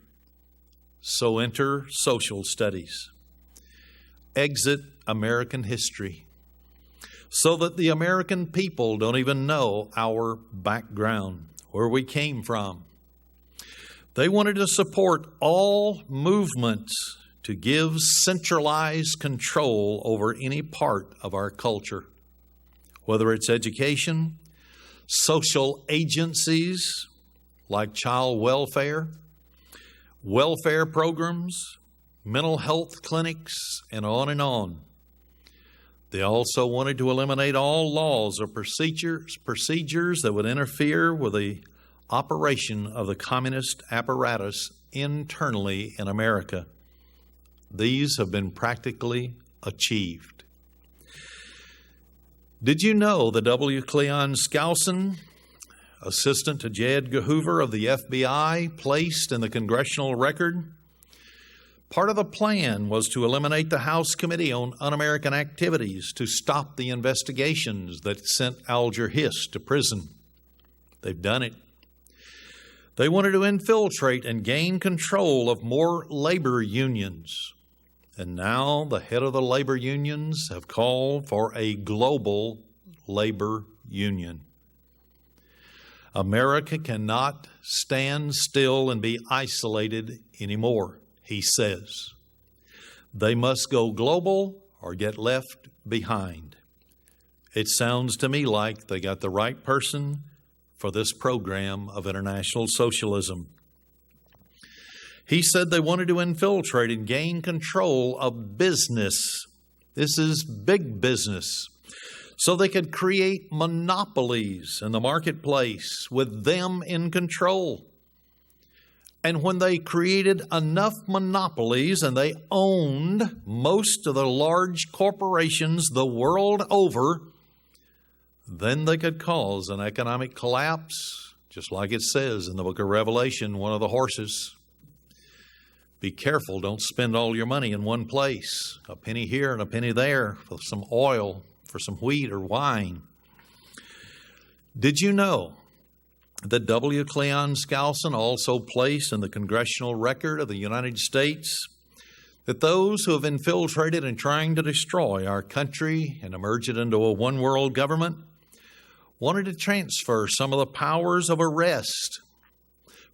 So enter social studies. Exit American history, so that the American people don't even know our background. where we came from. They wanted to support all movements to give centralized control over any part of our culture, whether it's education, social agencies like child welfare, welfare programs, mental health clinics, and on and on. They also wanted to eliminate all laws or procedures that would interfere with the operation of the communist apparatus internally in America. These have been practically achieved. Did you know that W. Cleon Skousen, assistant to J. Edgar Hoover of the FBI, placed in the congressional record? Part of the plan was to eliminate the House Committee on Un-American Activities to stop the investigations that sent Alger Hiss to prison. They've done it. They wanted to infiltrate and gain control of more labor unions. And now the head of the labor unions have called for a global labor union. America cannot stand still and be isolated anymore, he says. They must go global or get left behind. It sounds to me like they got the right person for this program of international socialism. He said they wanted to infiltrate and gain control of business. This is big business. So they could create monopolies in the marketplace with them in control. And when they created enough monopolies and they owned most of the large corporations the world over, then they could cause an economic collapse, just like it says in the book of Revelation, one of the horses. Be careful, don't spend all your money in one place, a penny here and a penny there for some oil, for some wheat or wine. Did you know that W. Cleon Skousen also placed in the congressional record of the United States that those who have infiltrated and trying to destroy our country and emerge it into a one-world government wanted to transfer some of the powers of arrest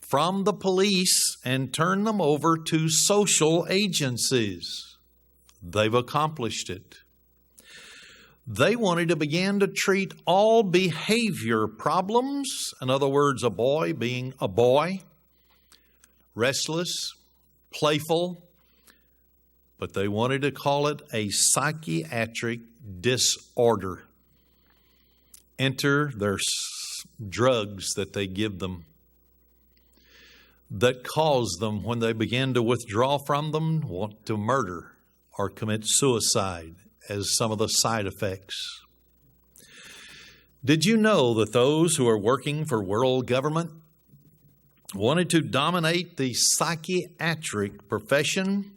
from the police and turn them over to social agencies? They've accomplished it. They wanted to begin to treat all behavior problems, in other words, a boy being a boy, restless, playful, but they wanted to call it a psychiatric disorder. Enter their drugs that they give them that cause them, when they begin to withdraw from them, want to murder or commit suicide as some of the side effects. Did you know that those who are working for world government wanted to dominate the psychiatric profession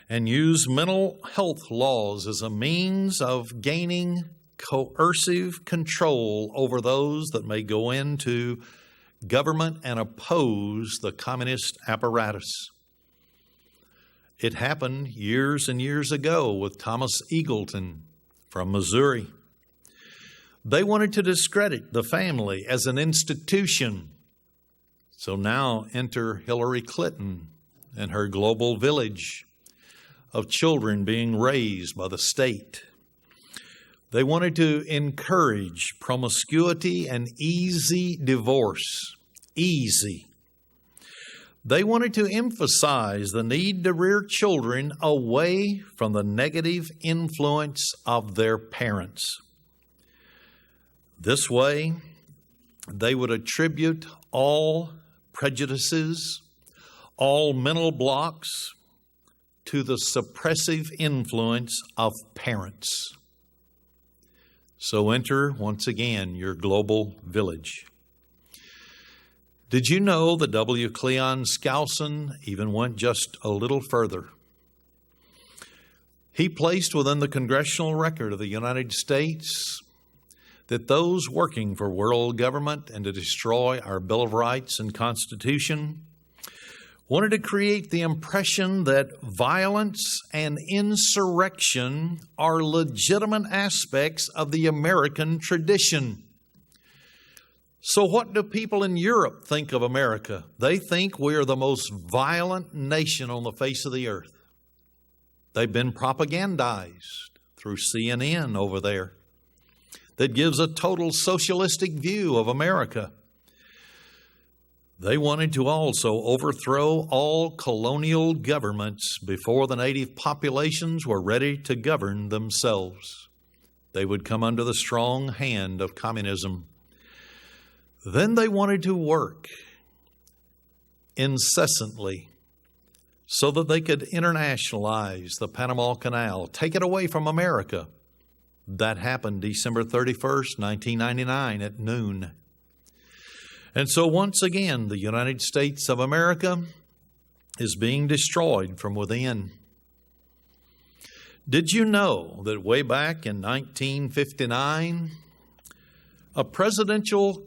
and use mental health laws as a means of gaining coercive control over those that may go into government and oppose the communist apparatus? It happened years and years ago with Thomas Eagleton from Missouri. They wanted to discredit the family as an institution. So now enter Hillary Clinton and her global village of children being raised by the state. They wanted to encourage promiscuity and easy divorce. Easy. They wanted to emphasize the need to rear children away from the negative influence of their parents. This way, they would attribute all prejudices, all mental blocks to the suppressive influence of parents. So enter, once again, your global village. Did you know that W. Cleon Skousen even went just a little further? He placed within the congressional record of the United States that those working for world government and to destroy our Bill of Rights and Constitution wanted to create the impression that violence and insurrection are legitimate aspects of the American tradition. So what do people in Europe think of America? They think we are the most violent nation on the face of the earth. They've been propagandized through CNN over there that gives a total socialistic view of America. They wanted to also overthrow all colonial governments before the native populations were ready to govern themselves. They would come under the strong hand of communism. Then they wanted to work incessantly so that they could internationalize the Panama Canal, take it away from America. That happened December 31st, 1999 at noon. And so once again, the United States of America is being destroyed from within. Did you know that way back in 1959, a presidential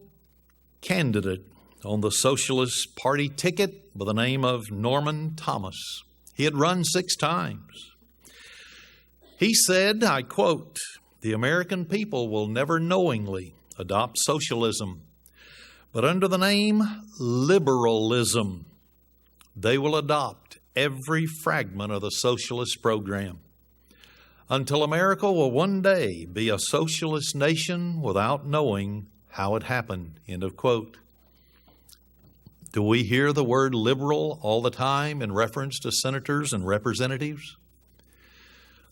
candidate on the Socialist Party ticket by the name of Norman Thomas, he had run 6 times. He said, I quote, "The American people will never knowingly adopt socialism, but under the name liberalism, they will adopt every fragment of the socialist program until America will one day be a socialist nation without knowing how it happened." End of quote. Do we hear the word liberal all the time in reference to senators and representatives?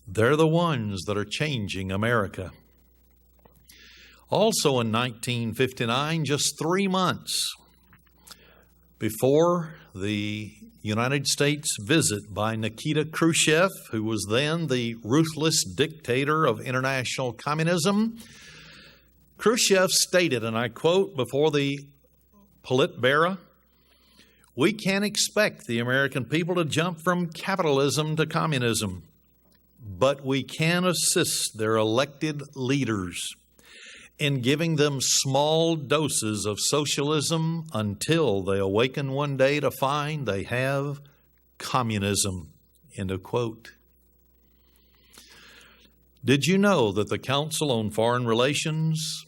They're the ones that are changing America. Also in 1959, just 3 months before the United States visit by Nikita Khrushchev, who was then the ruthless dictator of international communism, Khrushchev stated, and I quote, before the Politburo, "We can't expect the American people to jump from capitalism to communism, but we can assist their elected leaders in giving them small doses of socialism until they awaken one day to find they have communism." End of quote. Did you know that the Council on Foreign Relations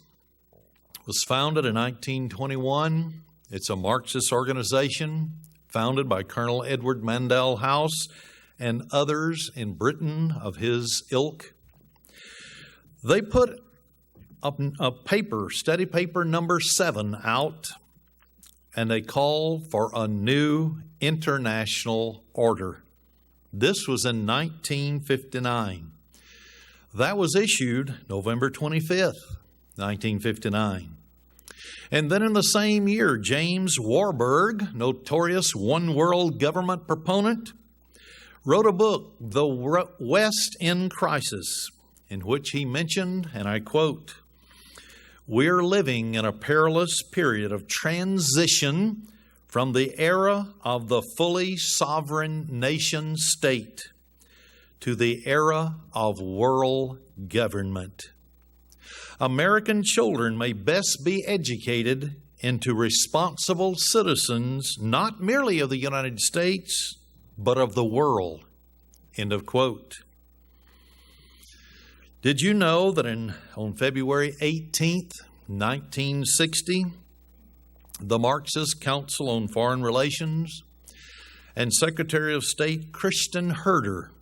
was founded in 1921? It's a Marxist organization founded by Colonel Edward Mandell House and others in Britain of his ilk. They put a paper, study paper number 7 out, and they call for a new international order. This was in 1959. That was issued November 25th, 1959. And then in the same year, James Warburg, notorious one world government proponent, wrote a book, The West in Crisis, in which he mentioned, and I quote, "We're living in a perilous period of transition from the era of the fully sovereign nation state to the era of world government. American children may best be educated into responsible citizens, not merely of the United States, but of the world." End of quote. Did you know that on February 18th, 1960, the Marxist Council on Foreign Relations and Secretary of State Christian Herter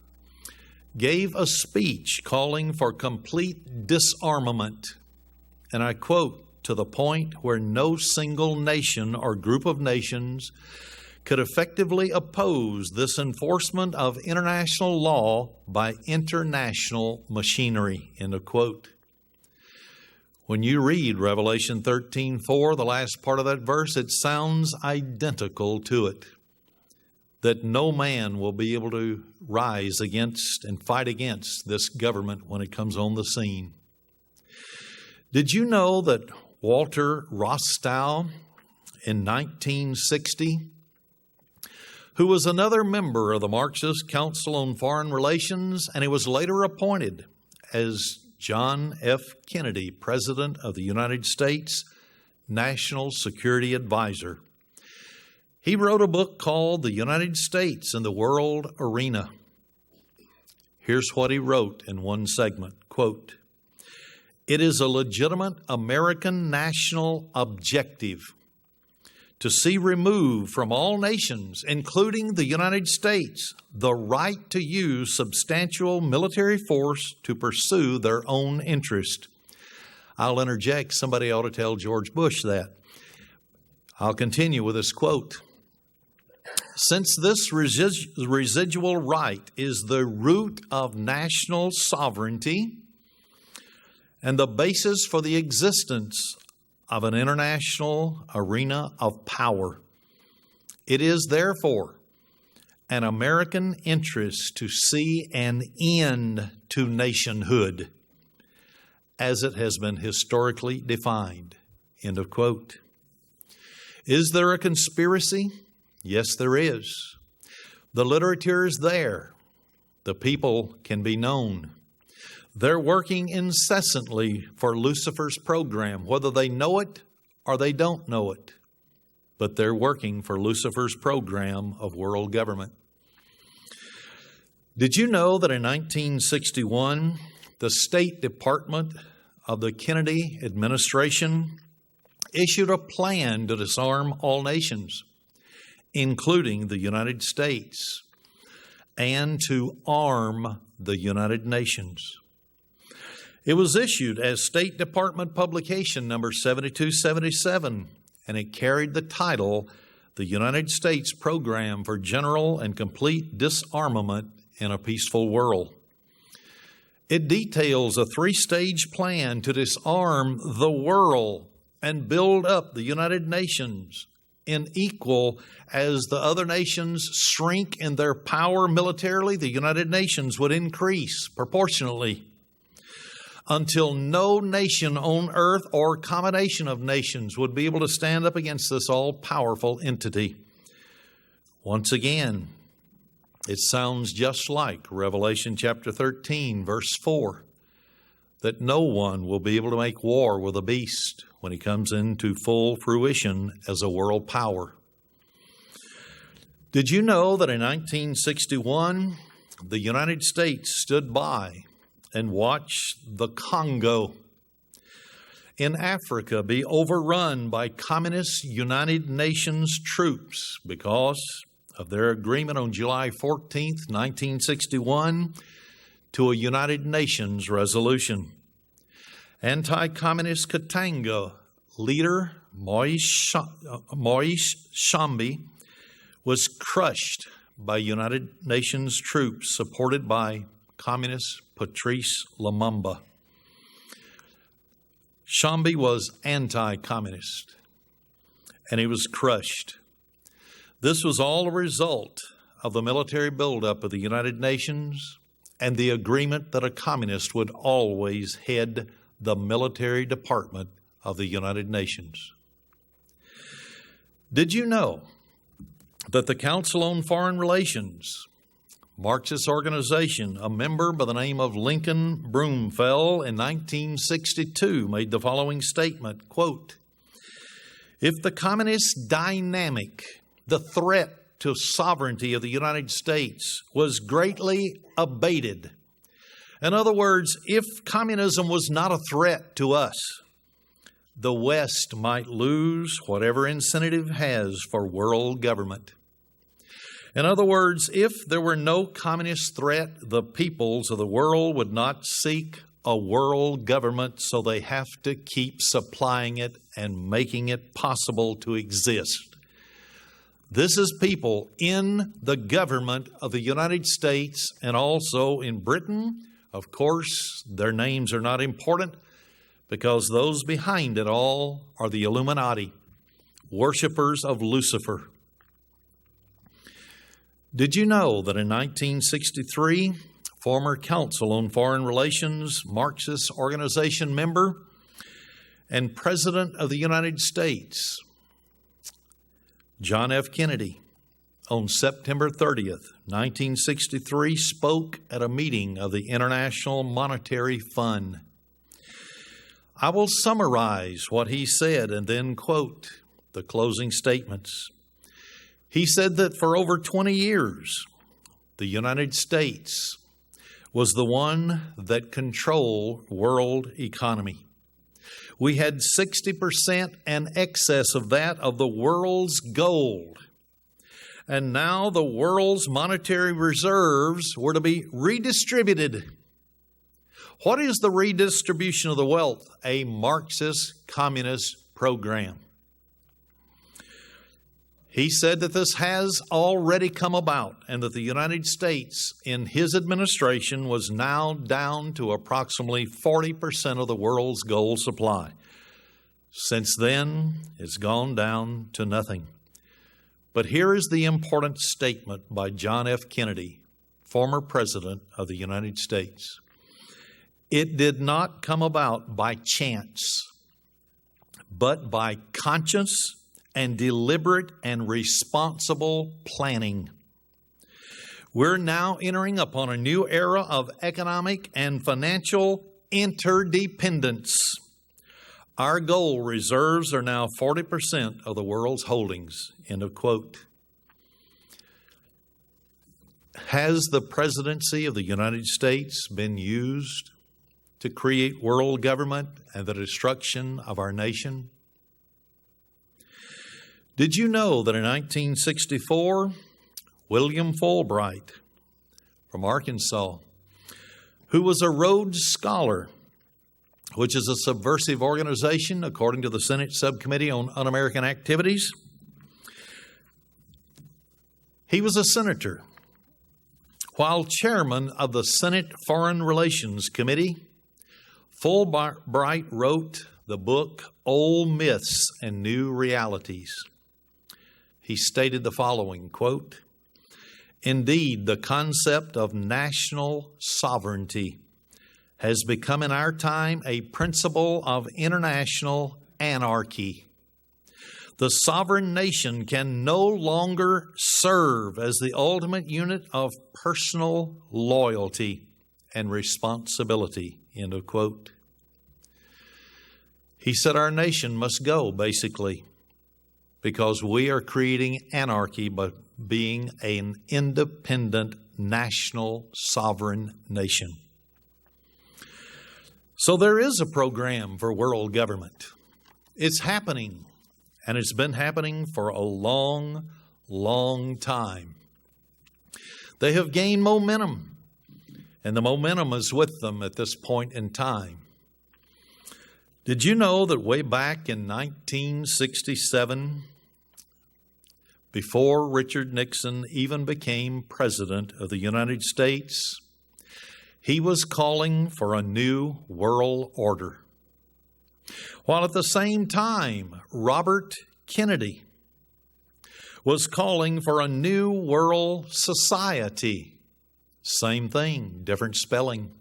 gave a speech calling for complete disarmament, and I quote, "to the point where no single nation or group of nations could effectively oppose this enforcement of international law by international machinery." End of quote. When you read Revelation 13:4, the last part of that verse, it sounds identical to it. That no man will be able to rise against and fight against this government when it comes on the scene. Did you know that Walter Rostow in 1960, who was another member of the Marxist Council on Foreign Relations, and he was later appointed as John F. Kennedy, President of the United States, National Security Advisor. He wrote a book called The United States in the World Arena. Here's what he wrote in one segment, quote, It is a legitimate American national objective to see removed from all nations, including the United States, the right to use substantial military force to pursue their own interest. I'll interject, somebody ought to tell George Bush that. I'll continue with this quote. Since this residual right is the root of national sovereignty and the basis for the existence of an international arena of power, it is therefore an American interest to see an end to nationhood as it has been historically defined. End of quote. Is there a conspiracy? Yes, there is. The literature is there. The people can be known. They're working incessantly for Lucifer's program, whether they know it or they don't know it. But they're working for Lucifer's program of world government. Did you know that in 1961, the State Department of the Kennedy administration issued a plan to disarm all nations, including the United States, and to arm the United Nations? It was issued as State Department publication number 7277, and it carried the title, The United States Program for General and Complete Disarmament in a Peaceful World. It details a 3-stage plan to disarm the world and build up the United Nations in equal as the other nations shrink in their power militarily, the United Nations would increase proportionally until no nation on earth or combination of nations would be able to stand up against this all-powerful entity. Once again, it sounds just like Revelation chapter 13, verse 4, that no one will be able to make war with the beast when he comes into full fruition as a world power. Did you know that in 1961, the United States stood by and watched the Congo in Africa be overrun by communist United Nations troops because of their agreement on July 14th, 1961, to a United Nations resolution? Anti-communist Katanga leader Moise Tshombe was crushed by United Nations troops supported by communist Patrice Lumumba. Tshombe was anti-communist, and he was crushed. This was all a result of the military buildup of the United Nations and the agreement that a communist would always head the military department of the United Nations. Did you know that the Council on Foreign Relations, Marxist organization, a member by the name of Lincoln Broomfeld in 1962 made the following statement, quote, "If the communist dynamic, the threat to sovereignty of the United States, was greatly abated," in other words, if communism was not a threat to us, the West might lose whatever incentive it has for world government. In other words, if there were no communist threat, the peoples of the world would not seek a world government, so they have to keep supplying it and making it possible to exist. This is people in the government of the United States and also in Britain. Of course, their names are not important because those behind it all are the Illuminati, worshipers of Lucifer. Did you know that in 1963, former Council on Foreign Relations, Marxist organization member, and President of the United States, John F. Kennedy, on September 30th, 1963, spoke at a meeting of the International Monetary Fund. I will summarize what he said and then quote the closing statements. He said that for over 20 years, the United States was the one that controlled world economy. We had 60% and excess of that of the world's gold. And now the world's monetary reserves were to be redistributed. What is the redistribution of the wealth? A Marxist communist program. He said that this has already come about and that the United States in his administration was now down to approximately 40% of the world's gold supply. Since then, it's gone down to nothing. But here is the important statement by John F. Kennedy, former President of the United States. It did not come about by chance, but by conscious and deliberate and responsible planning. We're now entering upon a new era of economic and financial interdependence. Our gold reserves are now 40% of the world's holdings. End of quote. Has the presidency of the United States been used to create world government and the destruction of our nation? Did you know that in 1964, William Fulbright from Arkansas, who was a Rhodes Scholar, which is a subversive organization according to the Senate Subcommittee on Un-American Activities, he was a senator. While chairman of the Senate Foreign Relations Committee, Fulbright wrote the book Old Myths and New Realities. He stated the following, quote, "Indeed, the concept of national sovereignty has become in our time a principle of international anarchy. The sovereign nation can no longer serve as the ultimate unit of personal loyalty and responsibility." End of quote. He said our nation must go, basically, because we are creating anarchy by being an independent national sovereign nation. So there is a program for world government. It's happening, and it's been happening for a long, long time. They have gained momentum, and the momentum is with them at this point in time. Did you know that way back in 1967, before Richard Nixon even became President of the United States, he was calling for a new world order? While at the same time, Robert Kennedy was calling for a new world society. Same thing, different spelling.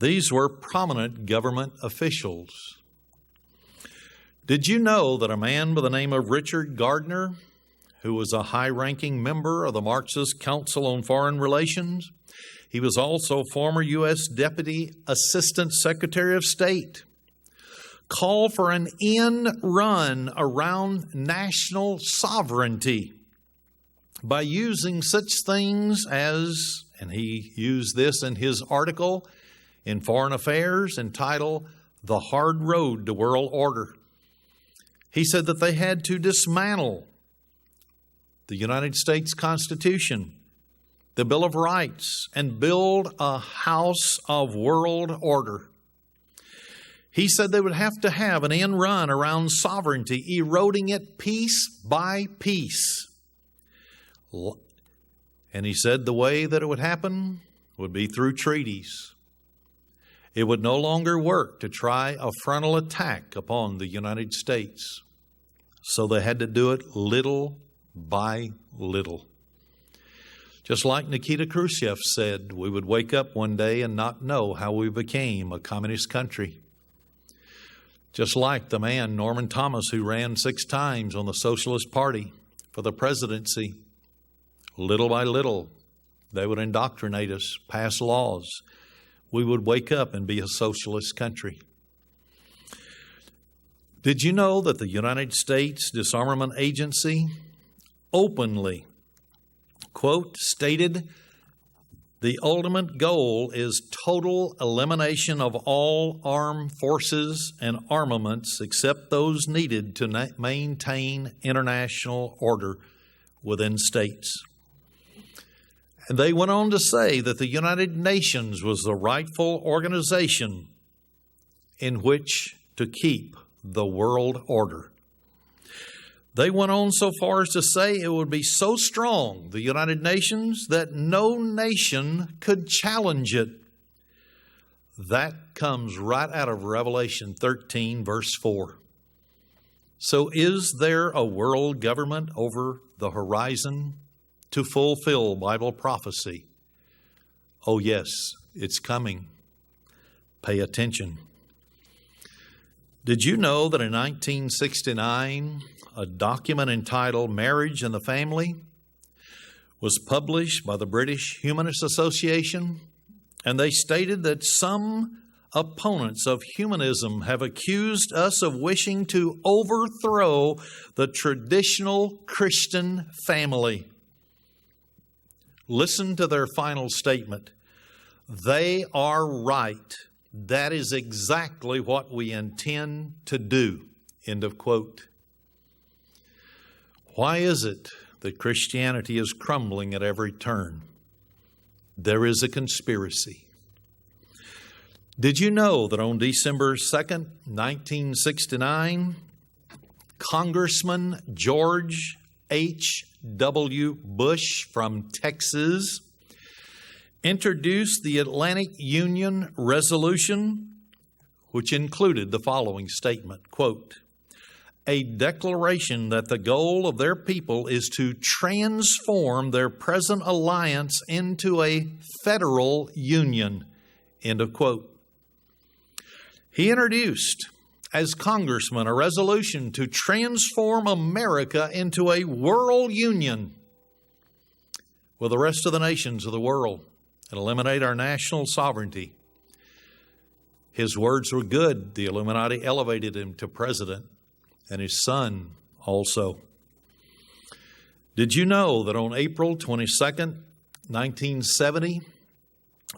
These were prominent government officials. Did you know that a man by the name of Richard Gardner, who was a high-ranking member of the Marxist Council on Foreign Relations, he was also former U.S. Deputy Assistant Secretary of State, called for an end run around national sovereignty by using such things as, and he used this in his article in Foreign Affairs entitled "The Hard Road to World Order." He said that they had to dismantle the United States Constitution, the Bill of Rights, and build a house of world order. He said they would have to have an end run around sovereignty, eroding it piece by piece. And he said the way that it would happen would be through treaties. It would no longer work to try a frontal attack upon the United States. So they had to do it little by little. Just like Nikita Khrushchev said, we would wake up one day and not know how we became a communist country. Just like the man, Norman Thomas, who ran 6 times on the Socialist Party for the presidency. Little by little, they would indoctrinate us, pass laws. We would wake up and be a socialist country. Did you know that the United States Disarmament Agency openly, quote, stated The ultimate goal is total elimination of all armed forces and armaments except those needed to maintain international order within states. And they went on to say that the United Nations was the rightful organization in which to keep the world order. They went on so far as to say it would be so strong, the United Nations, that no nation could challenge it. That comes right out of Revelation 13, verse 4. So is there a world government over the horizon to fulfill Bible prophecy? Oh yes, it's coming. Pay attention. Did you know that in 1969, a document entitled Marriage and the Family was published by the British Humanist Association? And they stated that some opponents of humanism have accused us of wishing to overthrow the traditional Christian family. Listen to their final statement. They are right. That is exactly what we intend to do. End of quote. Why is it that Christianity is crumbling at every turn? There is a conspiracy. Did you know that on December 2nd, 1969, Congressman George H.W. Bush from Texas introduced the Atlantic Union Resolution, which included the following statement, quote, a declaration that the goal of their people is to transform their present alliance into a federal union, end of quote. He introduced, as congressman, a resolution to transform America into a world union with the rest of the nations of the world and eliminate our national sovereignty. His words were good. The Illuminati elevated him to president, and his son also. Did you know that on April 22nd, 1970,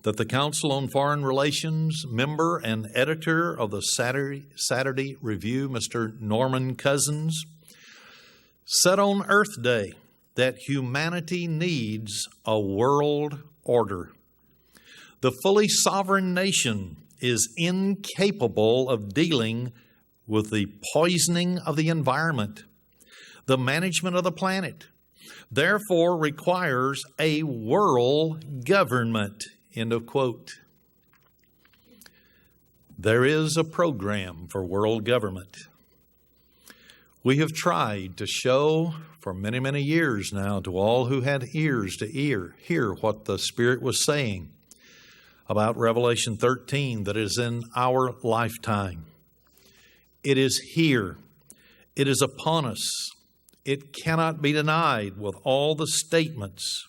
that the Council on Foreign Relations member and editor of the Saturday Review, Mr. Norman Cousins, said on Earth Day that humanity needs a world order. The fully sovereign nation is incapable of dealing with the poisoning of the environment, the management of the planet, therefore requires a world government, end of quote. There is a program for world government. We have tried to show for many, many years now to all who had ears to hear what the Spirit was saying about Revelation 13 that is in our lifetime. It is here. It is upon us. It cannot be denied with all the statements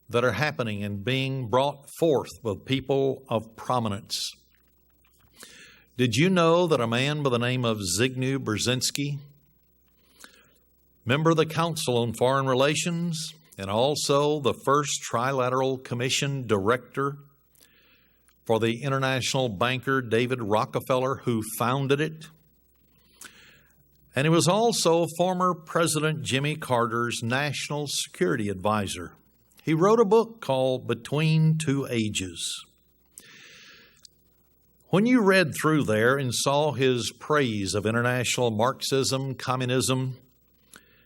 that are happening and being brought forth with people of prominence. Did you know that a man by the name of Zbigniew Brzezinski, member of the Council on Foreign Relations and also the first Trilateral Commission director for the international banker David Rockefeller, who founded it. And he was also former President Jimmy Carter's national security advisor. He wrote a book called Between Two Ages. When you read through there and saw his praise of international Marxism, communism,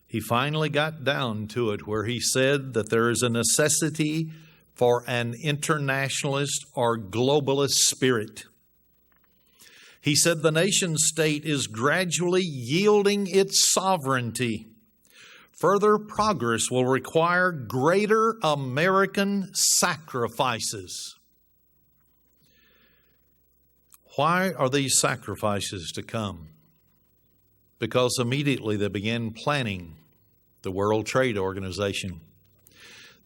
he finally got down to it where he said that there is a necessity for an internationalist or globalist spirit. He said the nation state is gradually yielding its sovereignty. Further progress will require greater American sacrifices. Why are these sacrifices to come? Because immediately they began planning the World Trade Organization.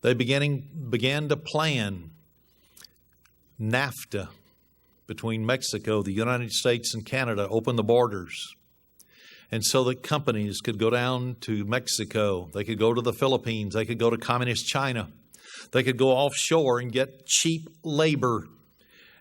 They began to plan NAFTA between Mexico, the United States, and Canada, open the borders. And so that companies could go down to Mexico, they could go to the Philippines, they could go to communist China. They could go offshore and get cheap labor.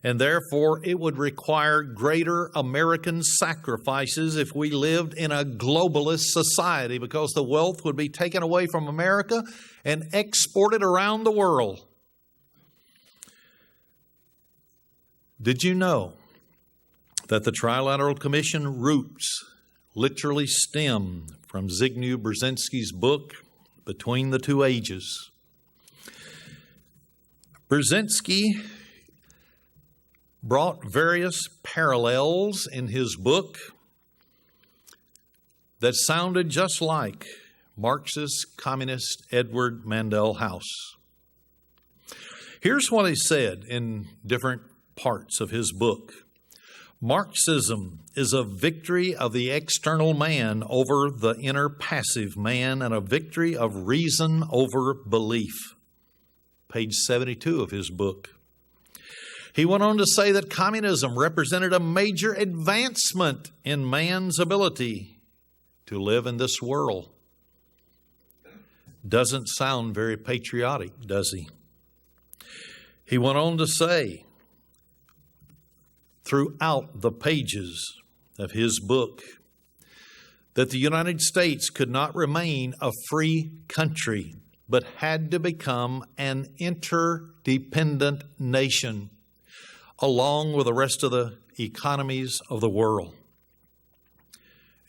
And therefore, it would require greater American sacrifices if we lived in a globalist society, because the wealth would be taken away from America and exported around the world. Did you know that the Trilateral Commission roots literally stem from Zbigniew Brzezinski's book, Between the Two Ages? Brzezinski brought various parallels in his book that sounded just like Marxist communist Edward Mandell House. Here's what he said in different parts of his book. Marxism is a victory of the external man over the inner passive man, and a victory of reason over belief. Page 72 of his book. He went on to say that communism represented a major advancement in man's ability to live in this world. Doesn't sound very patriotic, does he? He went on to say, throughout the pages of his book, that the United States could not remain a free country, but had to become an interdependent nation, along with the rest of the economies of the world.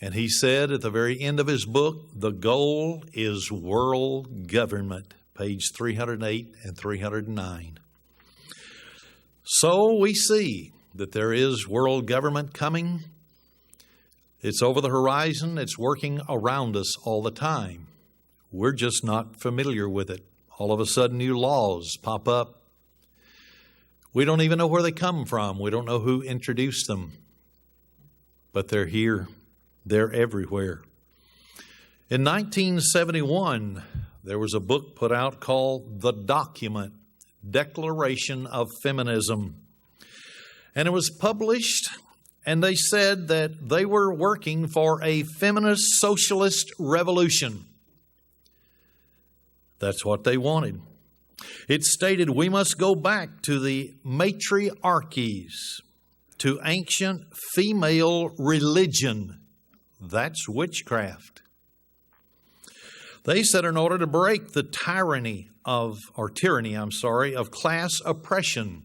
And he said at the very end of his book, the goal is world government, page 308 and 309. So we see that there is world government coming. It's over the horizon. It's working around us all the time. We're just not familiar with it. All of a sudden, new laws pop up. We don't even know where they come from. We don't know who introduced them. But they're here. They're everywhere. In 1971, there was a book put out called The Document, Declaration of Feminism. And it was published, and they said that they were working for a feminist socialist revolution. That's what they wanted. It stated we must go back to the matriarchies, to ancient female religion. That's witchcraft. They said in order to break the tyranny of class oppression,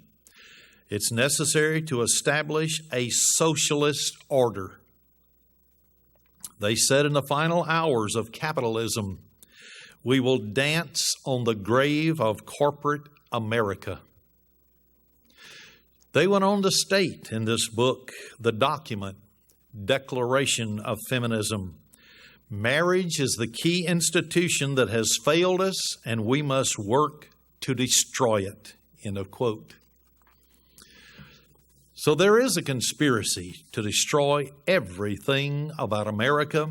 it's necessary to establish a socialist order. They said in the final hours of capitalism, we will dance on the grave of corporate America. They went on to state in this book, The Document, Declaration of Feminism, marriage is the key institution that has failed us, and we must work to destroy it. End of quote. So there is a conspiracy to destroy everything about America,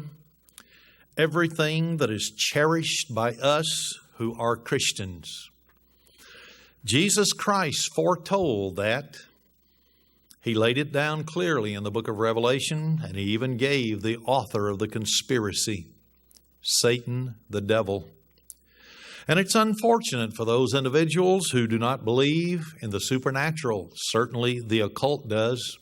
everything that is cherished by us who are Christians. Jesus Christ foretold that. He laid it down clearly in the book of Revelation, and he even gave the author of the conspiracy, Satan, the devil. And it's unfortunate for those individuals who do not believe in the supernatural. Certainly the occult does.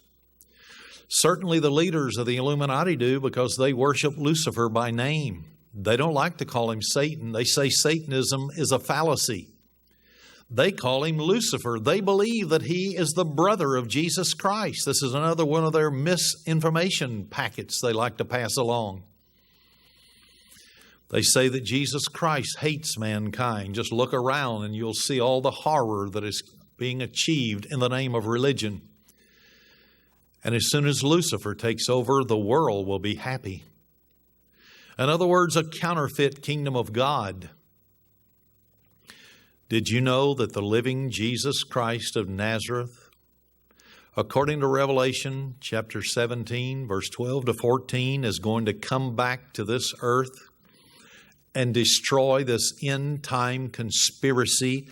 Certainly the leaders of the Illuminati do, because they worship Lucifer by name. They don't like to call him Satan. They say Satanism is a fallacy. They call him Lucifer. They believe that he is the brother of Jesus Christ. This is another one of their misinformation packets they like to pass along. They say that Jesus Christ hates mankind. Just look around and you'll see all the horror that is being achieved in the name of religion. And as soon as Lucifer takes over, the world will be happy. In other words, a counterfeit kingdom of God. Did you know that the living Jesus Christ of Nazareth, according to Revelation chapter 17, verse 12 to 14, is going to come back to this earth and destroy this end-time conspiracy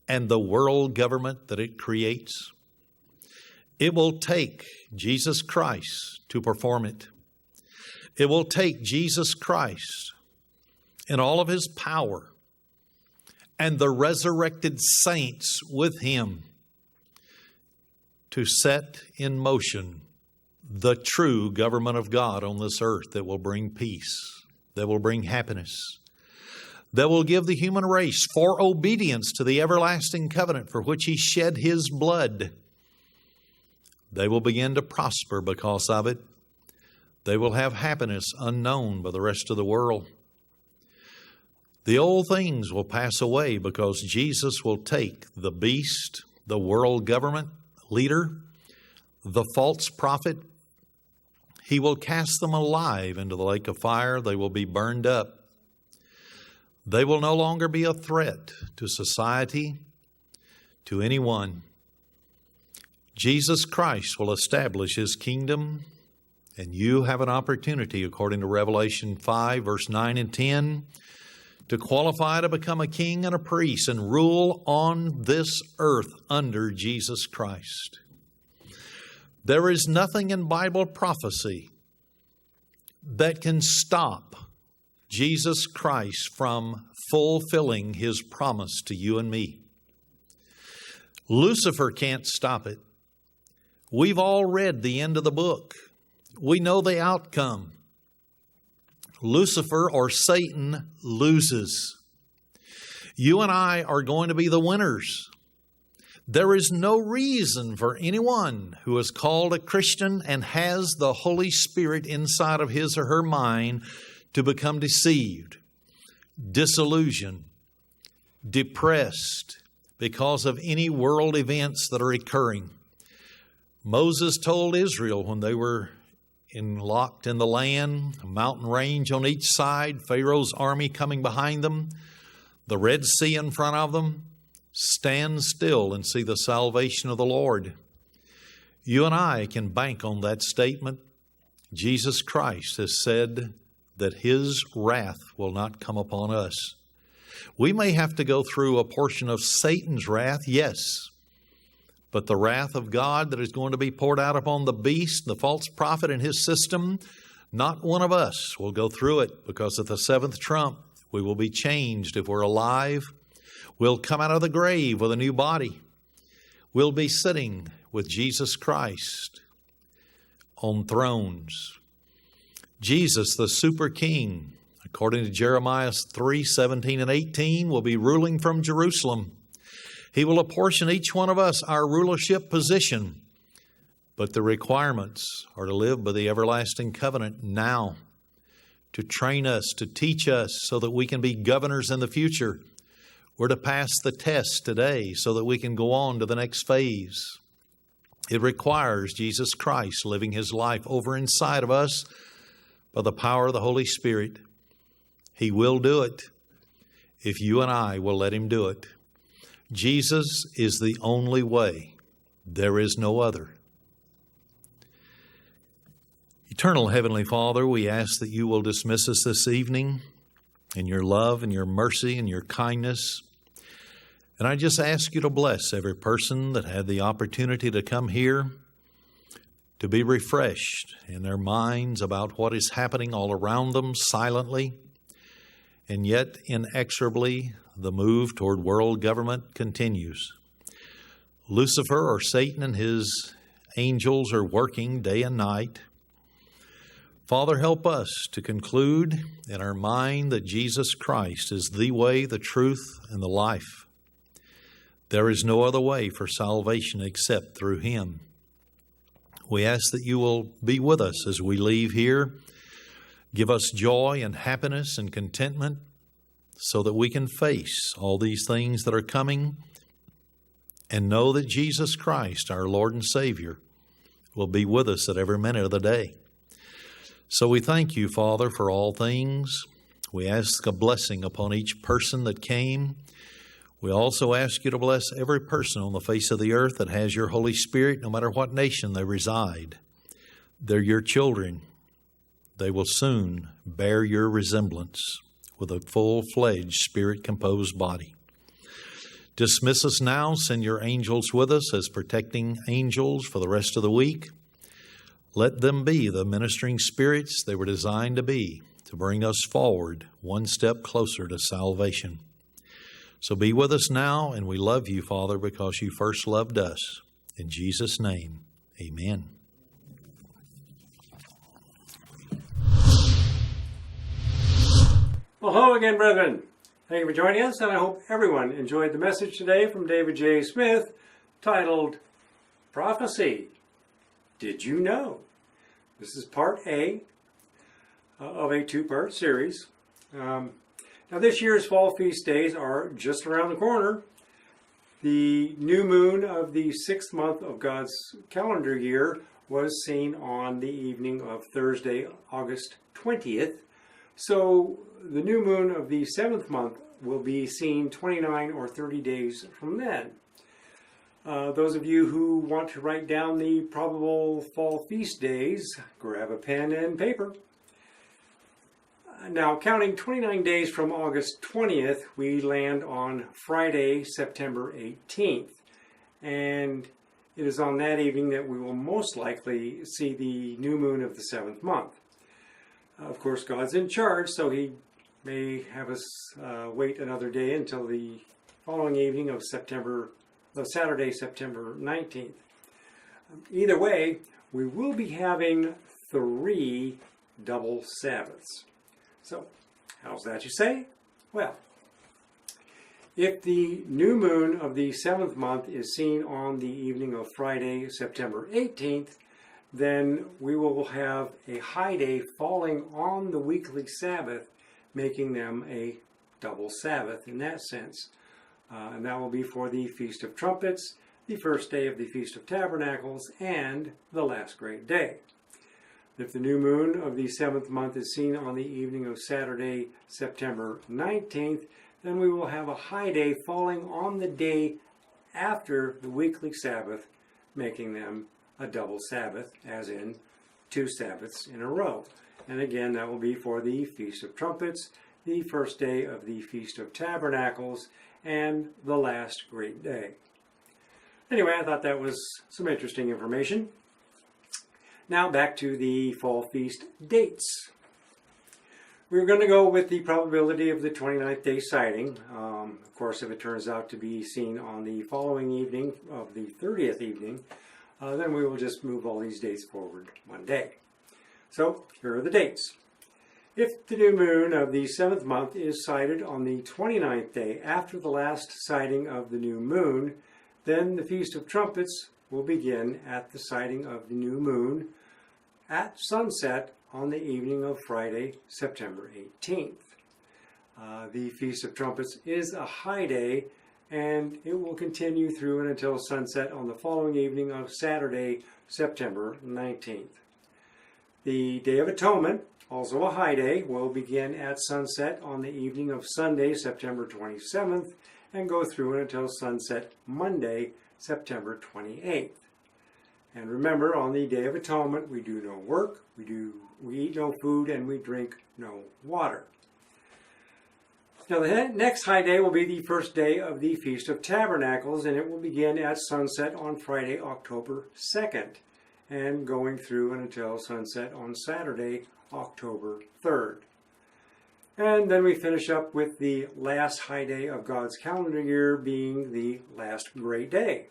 and the world government that it creates? It will take Jesus Christ to perform it. It will take Jesus Christ in all of his power and the resurrected saints with him to set in motion the true government of God on this earth that will bring peace, that will bring happiness, that will give the human race for obedience to the everlasting covenant for which he shed his blood. They will begin to prosper because of it. They will have happiness unknown by the rest of the world. The old things will pass away because Jesus will take the beast, the world government leader, the false prophet. He will cast them alive into the lake of fire. They will be burned up. They will no longer be a threat to society, to anyone. Jesus Christ will establish his kingdom, and you have an opportunity, according to Revelation 5, verse 9 and 10, to qualify to become a king and a priest and rule on this earth under Jesus Christ. There is nothing in Bible prophecy that can stop Jesus Christ from fulfilling his promise to you and me. Lucifer can't stop it. We've all read the end of the book. We know the outcome. Lucifer, or Satan, loses. You and I are going to be the winners. There is no reason for anyone who is called a Christian and has the Holy Spirit inside of his or her mind to become deceived, disillusioned, depressed because of any world events that are occurring. Moses told Israel when they were locked in the land, a mountain range on each side, Pharaoh's army coming behind them, the Red Sea in front of them, stand still and see the salvation of the Lord. You and I can bank on that statement. Jesus Christ has said that his wrath will not come upon us. We may have to go through a portion of Satan's wrath, yes, but the wrath of God that is going to be poured out upon the beast, the false prophet and his system, not one of us will go through it, because at the seventh trump, we will be changed if we're alive. We'll come out of the grave with a new body. We'll be sitting with Jesus Christ on thrones. Jesus, the super king, according to Jeremiah 3:17 and 18, will be ruling from Jerusalem. He will apportion each one of us our rulership position, but the requirements are to live by the everlasting covenant now, to train us, to teach us so that we can be governors in the future. We're to pass the test today so that we can go on to the next phase. It requires Jesus Christ living his life over inside of us by the power of the Holy Spirit. He will do it if you and I will let him do it. Jesus is the only way. There is no other. Eternal Heavenly Father, we ask that you will dismiss us this evening in your love and your mercy and your kindness. And I just ask you to bless every person that had the opportunity to come here, to be refreshed in their minds about what is happening all around them silently, and yet inexorably the move toward world government continues. Lucifer, or Satan, and his angels are working day and night. Father, help us to conclude in our mind that Jesus Christ is the way, the truth, and the life. There is no other way for salvation except through him. We ask that you will be with us as we leave here. Give us joy and happiness and contentment so that we can face all these things that are coming and know that Jesus Christ, our Lord and Savior, will be with us at every minute of the day. So we thank you, Father, for all things. We ask a blessing upon each person that came. We also ask you to bless every person on the face of the earth that has your Holy Spirit, no matter what nation they reside. They're your children. They will soon bear your resemblance with a full-fledged Spirit-composed body. Dismiss us now. Send your angels with us as protecting angels for the rest of the week. Let them be the ministering spirits they were designed to be, to bring us forward one step closer to salvation. So be with us now, and we love you, Father, because you first loved us. In Jesus' name, amen. Well, hello again, brethren. Thank you for joining us, and I hope everyone enjoyed the message today from David J. Smith titled Prophecy. Did you know? This is part A of a two-part series. Now, this year's fall feast days are just around the corner. The new moon of the 6th month of God's calendar year was seen on the evening of Thursday, August 20th. So the new moon of the 7th month will be seen 29 or 30 days from then. Those of you who want to write down the probable fall feast days, grab a pen and paper. Now, counting 29 days from August 20th, we land on Friday, September 18th. And it is on that evening that we will most likely see the new moon of the 7th month. Of course, God's in charge, so He may have us wait another day until the following evening of Saturday, September 19th. Either way, we will be having 3 double Sabbaths. So, how's that you say? Well, if the new moon of the 7th month is seen on the evening of Friday, September 18th, then we will have a high day falling on the weekly Sabbath, making them a double Sabbath in that sense. And that will be for the Feast of Trumpets, the first day of the Feast of Tabernacles, and the last great day. If the new moon of the 7th month is seen on the evening of Saturday, September 19th, then we will have a high day falling on the day after the weekly Sabbath, making them a double Sabbath, as in 2 Sabbaths in a row. And again, that will be for the Feast of Trumpets, the first day of the Feast of Tabernacles, and the last great day. Anyway, I thought that was some interesting information. Now back to the fall feast dates. We're going to go with the probability of the 29th day sighting. Of course, if it turns out to be seen on the following evening of the 30th evening, then we will just move all these dates forward one day. So here are the dates. If the new moon of the 7th month is sighted on the 29th day after the last sighting of the new moon, then the Feast of Trumpets will begin at the sighting of the new moon at sunset on the evening of Friday, September 18th. The Feast of Trumpets is a high day, and it will continue through and until sunset on the following evening of Saturday, September 19th. The Day of Atonement, also a high day, will begin at sunset on the evening of Sunday, September 27th, and go through and until sunset Monday, September 28th. And remember, on the Day of Atonement, we do no work, we eat no food, and we drink no water. Now, the next high day will be the first day of the Feast of Tabernacles, and it will begin at sunset on Friday, October 2nd, and going through and until sunset on Saturday, October 3rd. And then we finish up with the last high day of God's calendar year being the last great day,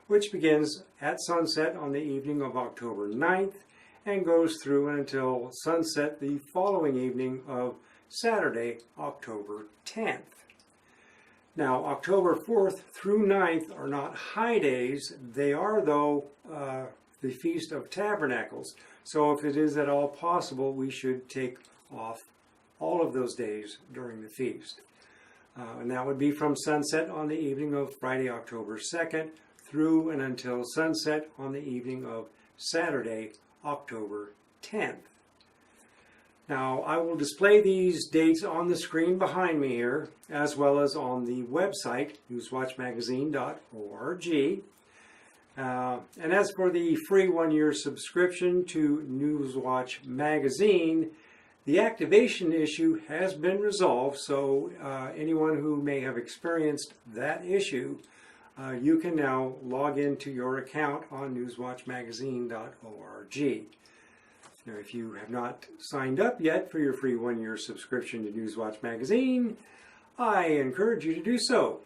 which begins at sunset on the evening of October 9th and goes through until sunset the following evening of Saturday, October 10th. Now, October 4th through 9th are not high days. They are, though, the Feast of Tabernacles. So if it is at all possible, we should take off all of those days during the feast. And that would be from sunset on the evening of Friday, October 2nd, through and until sunset on the evening of Saturday, October 10th. Now, I will display these dates on the screen behind me here, as well as on the website, newswatchmagazine.org. And as for the free one-year subscription to Newswatch Magazine, the activation issue has been resolved, so anyone who may have experienced that issue, you can now log into your account on newswatchmagazine.org. Now, if you have not signed up yet for your free one-year subscription to Newswatch Magazine, I encourage you to do so.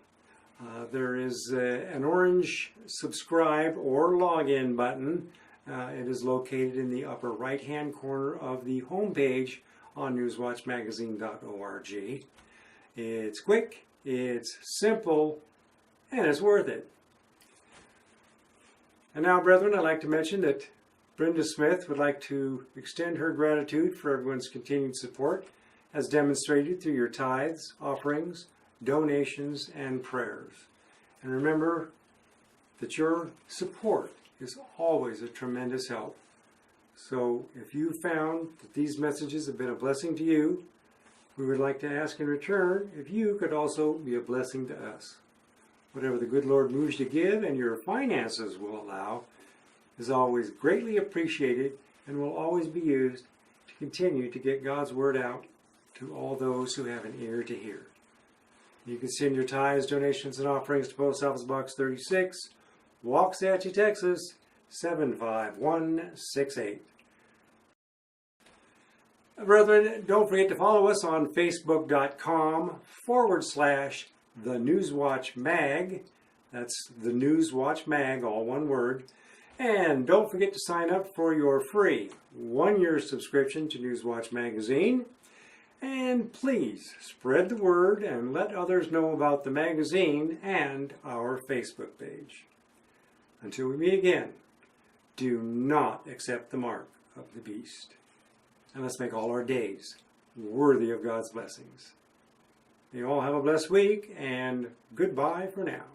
There is an orange subscribe or login button. It is located in the upper right-hand corner of the homepage on newswatchmagazine.org. It's quick, it's simple, and it's worth it. And now, brethren, I'd like to mention that Brenda Smith would like to extend her gratitude for everyone's continued support, as demonstrated through your tithes, offerings, donations, and prayers. And remember that your support is always a tremendous help. So if you found that these messages have been a blessing to you, we would like to ask in return if you could also be a blessing to us. Whatever the good Lord moves you to give and your finances will allow is always greatly appreciated and will always be used to continue to get God's word out to all those who have an ear to hear. You can send your tithes, donations, and offerings to Post Office Box 36, Waxahachie, Texas 75168. Brethren, don't forget to follow us on Facebook.com/The Newswatch Mag. That's The Newswatch Mag, all one word. And don't forget to sign up for your free 1-year subscription to Newswatch Magazine. And please spread the word and let others know about the magazine and our Facebook page. Until we meet again, do not accept the mark of the beast. And let's make all our days worthy of God's blessings. You all have a blessed week, and goodbye for now.